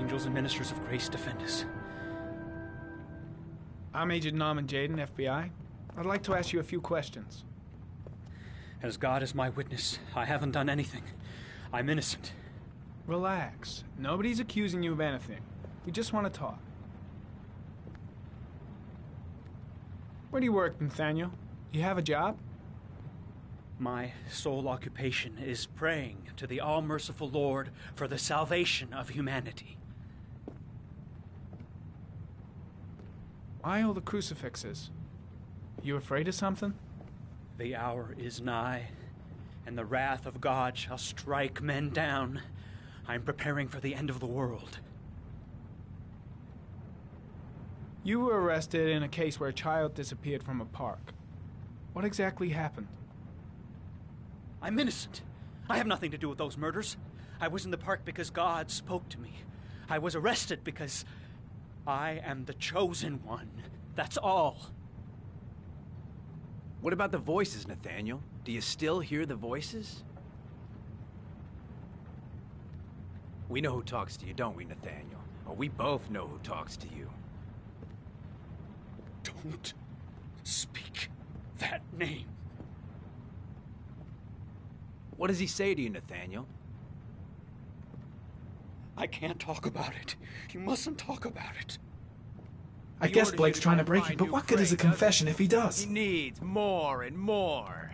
Angels and ministers of grace defend us. I'm Agent Norman Jaden, FBI. I'd like to ask you a few questions. As God is my witness, I haven't done anything. I'm innocent. Relax. Nobody's accusing you of anything. We just want to talk. Where do you work, Nathaniel? You have a job? My sole occupation is praying to the all-merciful Lord for the salvation of humanity. Why all the crucifixes? You afraid of something? The hour is nigh, and the wrath of God shall strike men down. I'm preparing for the end of the world. You were arrested in a case where a child disappeared from a park. What exactly happened? I'm innocent. I have nothing to do with those murders. I was in the park because God spoke to me. I was arrested because I am the chosen one. That's all. What about the voices, Nathaniel? Do you still hear the voices? We know who talks to you, don't we, Nathaniel? Or we both know who talks to you. Don't speak that name. What does he say to you, Nathaniel? I can't talk about it. You mustn't talk about it. I guess Blake's trying to break you, but what good is a confession if he does? He needs more and more.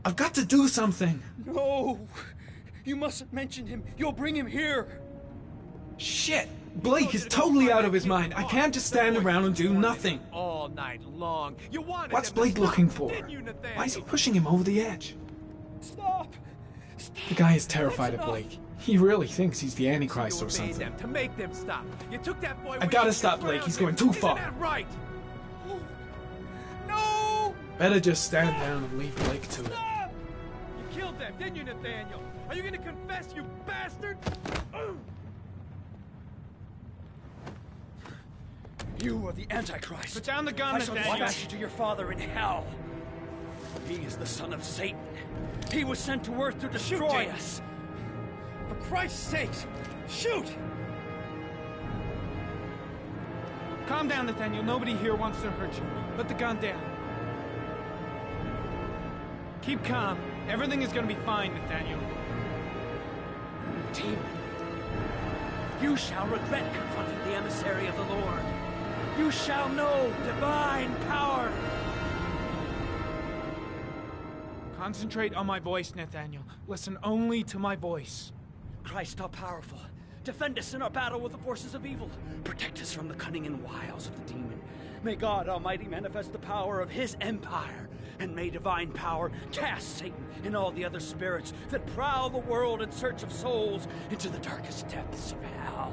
I've got to do something. No! You mustn't mention him. You'll bring him here. Shit! Blake is totally out of his mind. I can't just stand around and do nothing. All night long. You wanted What's him to Blake stop, looking for? didn't you, Nathaniel? Why is he pushing him over the edge? Stop! The guy is terrified of Blake. He really thinks he's the Antichrist or something. Them to make them stop. You took that boy. I gotta stop Blake. He's going too far. Isn't that right? No! Better just stand down and leave Blake to it. You killed them, didn't you, Nathaniel? Are you gonna confess, you bastard? You are the Antichrist. Put down the gun, I shall Nathaniel. dispatch you to your father in hell. He is the son of Satan. He was sent to earth to destroy us. For Christ's sake, shoot! Calm down, Nathaniel. Nobody here wants to hurt you. Put the gun down. Keep calm. Everything is gonna be fine, Nathaniel. Demon, you shall regret confronting the emissary of the Lord. You shall know divine power. Concentrate on my voice, Nathaniel. Listen only to my voice. Christ all powerful, defend us in our battle with the forces of evil. Protect us from the cunning and wiles of the demon. May God Almighty manifest the power of his empire, and may divine power cast Satan and all the other spirits that prowl the world in search of souls into the darkest depths of hell.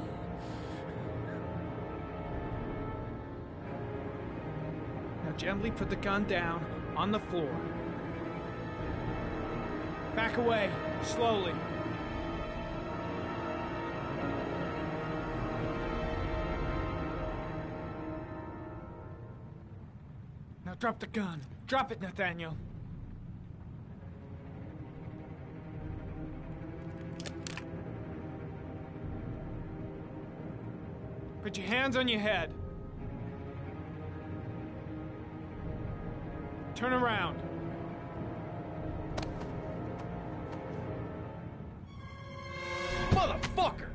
Now gently put the gun down on the floor. Back away, slowly. Now drop the gun. Drop it, Nathaniel. Put your hands on your head. Turn around. Motherfucker!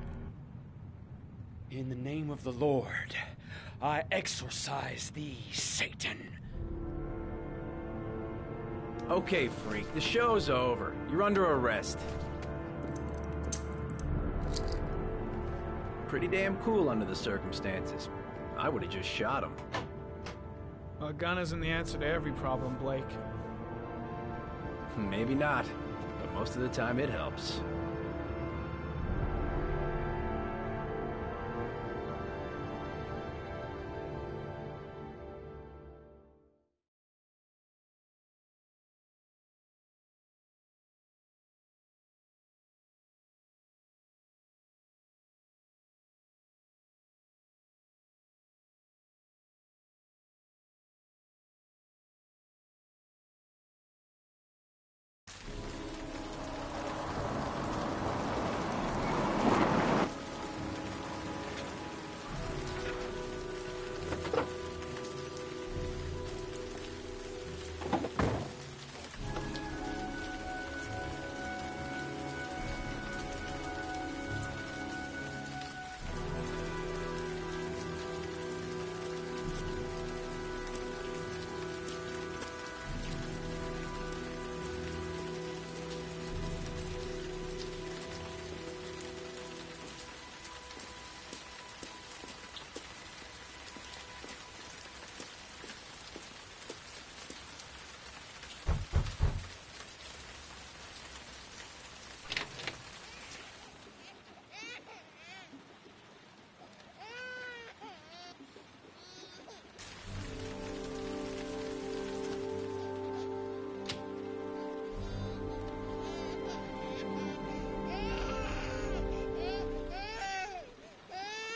In the name of the Lord, I exorcise thee, Satan. Okay, freak, the show's over. You're under arrest. Pretty damn cool under the circumstances. I would have just shot him. A gun isn't the answer to every problem, Blake. Maybe not, but most of the time it helps.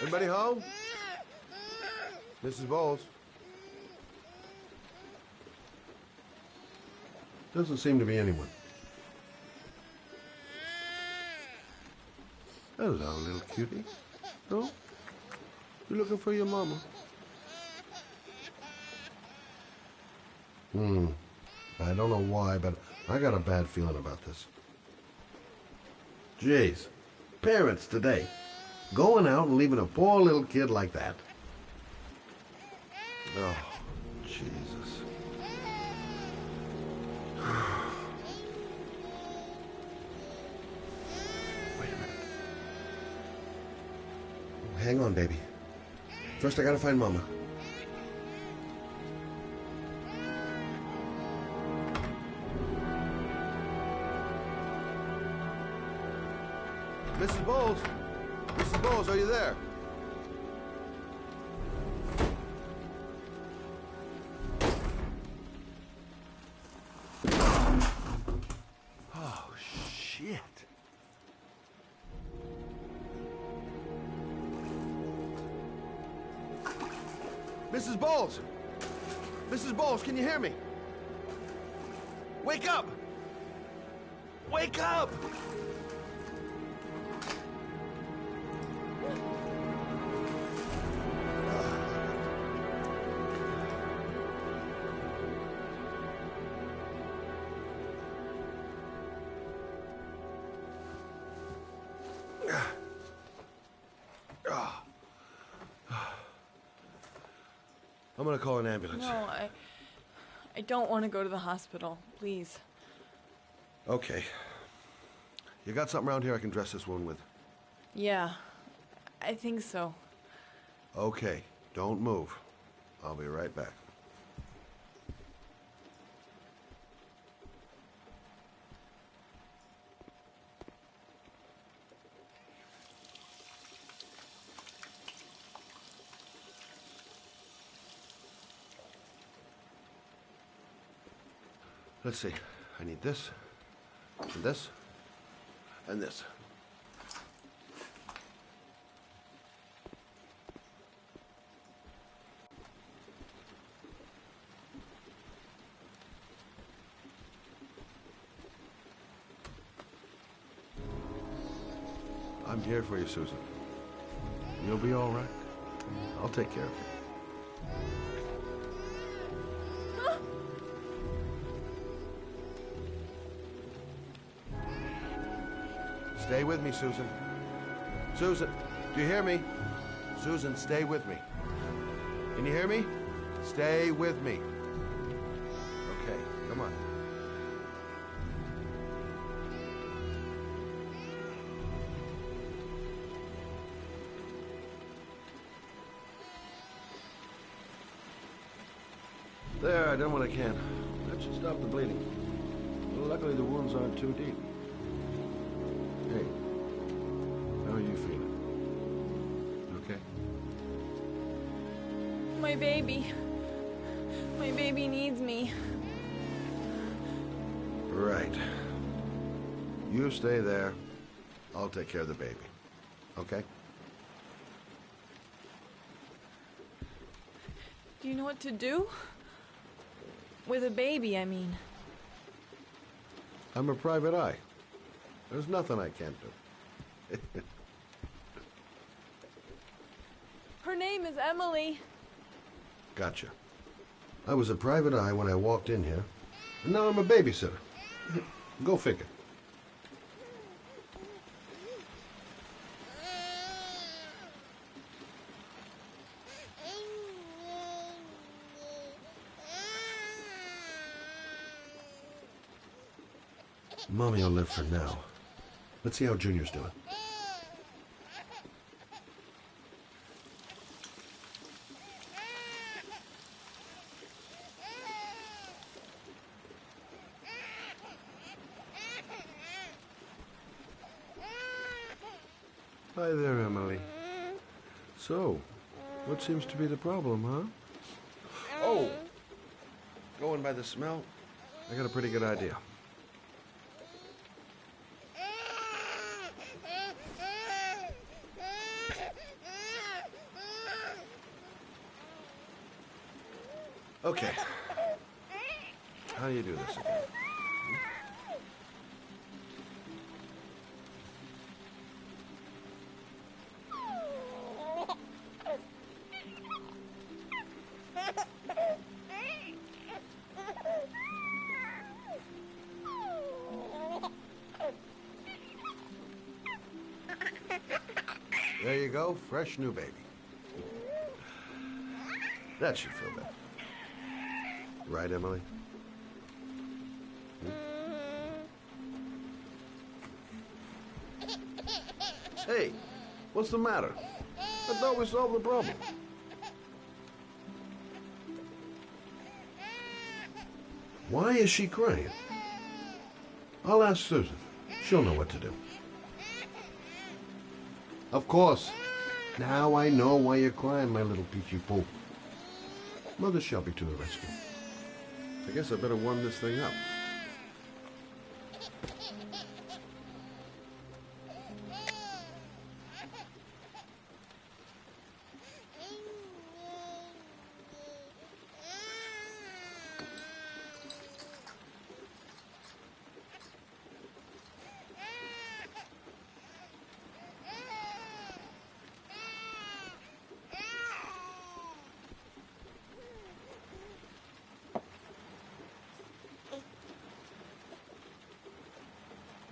Everybody home? Mrs. Bowles? Doesn't seem to be anyone. Hello, little cutie. No? You looking for your mama? I don't know why, but I got a bad feeling about this. Jeez. Parents today. Going out and leaving a poor little kid like that. Oh, Jesus. Wait a minute. hang on, baby. First, I gotta find Mama. Mrs. Bowles? Mrs. Bowles, are you there? Oh, shit. Mrs. Bowles! Mrs. Bowles, can you hear me? Wake up! Wake up! I'm gonna call an ambulance. No, I don't want to go to the hospital. Please. Okay. You got something around here I can dress this wound with? Yeah, I think so. Okay, don't move. I'll be right back. Let's see. I need this, and this, and this. I'm here for you, Susan. You'll be all right. I'll take care of you. Stay with me, Susan. Susan, do you hear me? Susan, stay with me. Can you hear me? Stay with me. Okay, come on. There, I done what I can. That should stop the bleeding. Well, luckily the wounds aren't too deep. Hey, how are you feeling? Okay? My baby. My baby needs me. Right. You stay there. I'll take care of the baby. Okay? Do you know what to do? With a baby, I mean. I'm a private eye. There's nothing I can't do. Her name is Emily. Gotcha. I was a private eye when I walked in here, and now I'm a babysitter. Go figure. Mommy will live for now. Let's see how Junior's doing. Hi there, Emily. So, what seems to be the problem, huh? Oh! Going by the smell, I got a pretty good idea. Okay. How do you do this again? There you go, fresh new baby. That should feel better. Right, Emily? Hey, what's the matter? I thought we solved the problem. Why is she crying? I'll ask Susan. She'll know what to do. Of course. Now I know why you're crying, my little peachy poo. Mother Shelby to the rescue. I guess I better warm this thing up.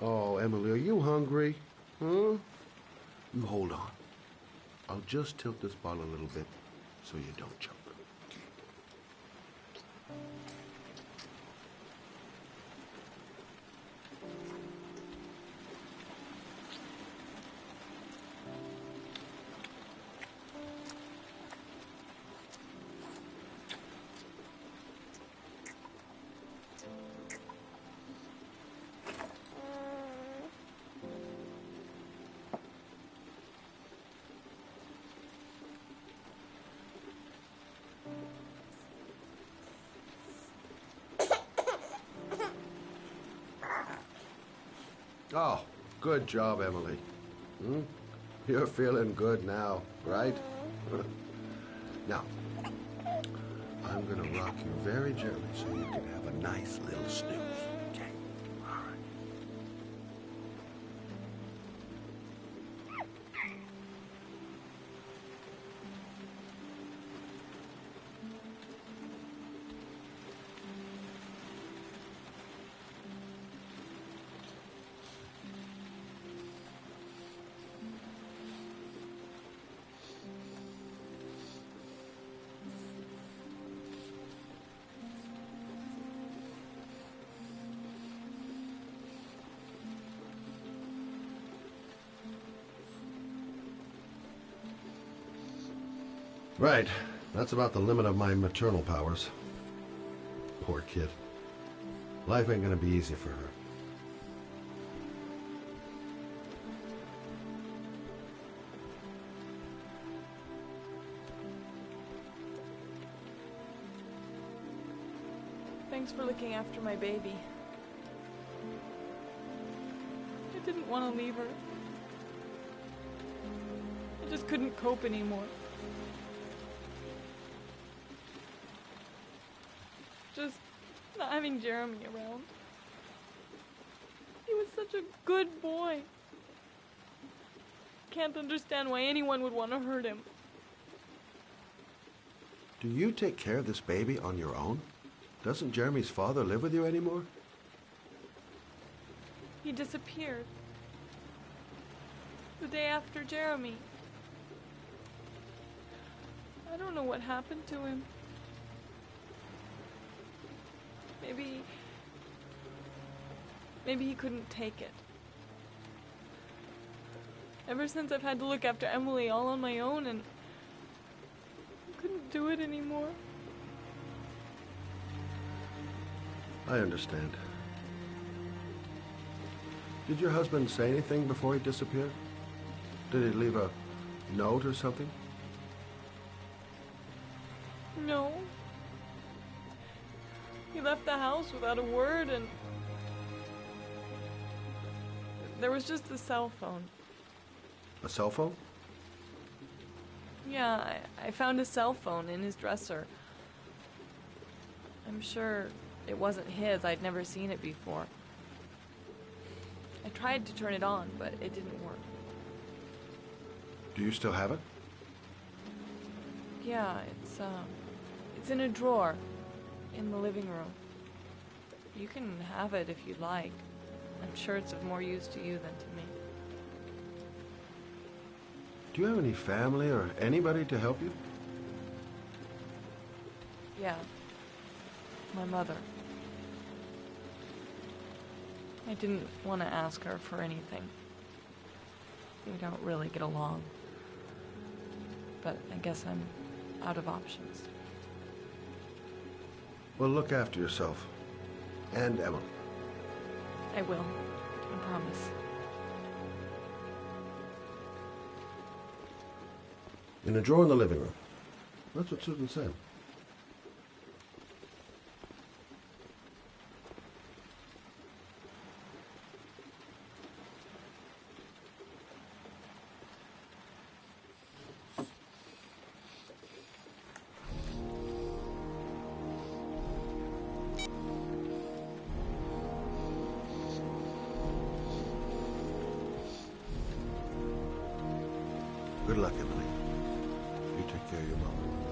Oh, Emily, are you hungry? Huh? You hold on. I'll just tilt this bottle a little bit so you don't choke. Oh, good job, Emily. You're feeling good now, right? Now, I'm gonna rock you very gently so you can have a nice little snooze, okay? All right. Right. That's about the limit of my maternal powers. Poor kid. Life ain't gonna be easy for her. Thanks for looking after my baby. I didn't want to leave her. I just couldn't cope anymore. Just not having Jeremy around. He was such a good boy. Can't understand why anyone would want to hurt him. Do you take care of this baby on your own? Doesn't Jeremy's father live with you anymore? He disappeared. The day after Jeremy. I don't know what happened to him. Maybe he couldn't take it. Ever since I've had to look after Emily all on my own, and I couldn't do it anymore. I understand. Did your husband say anything before he disappeared? Did he leave a note or something? No. He left the house without a word, and there was just the cell phone. A cell phone? Yeah, I found a cell phone in his dresser. I'm sure it wasn't his. I'd never seen it before. I tried to turn it on, but it didn't work. Do you still have it? Yeah, it's in a drawer in the living room. You can have it if you'd like. I'm sure it's of more use to you than to me. Do you have any family or anybody to help you? Yeah. My mother. I didn't want to ask her for anything. We don't really get along. but I guess I'm out of options. Well, look after yourself. And Emily. I will. I promise. In a drawer in the living room. That's what Susan said. Good luck, Emily. You take care of your mom.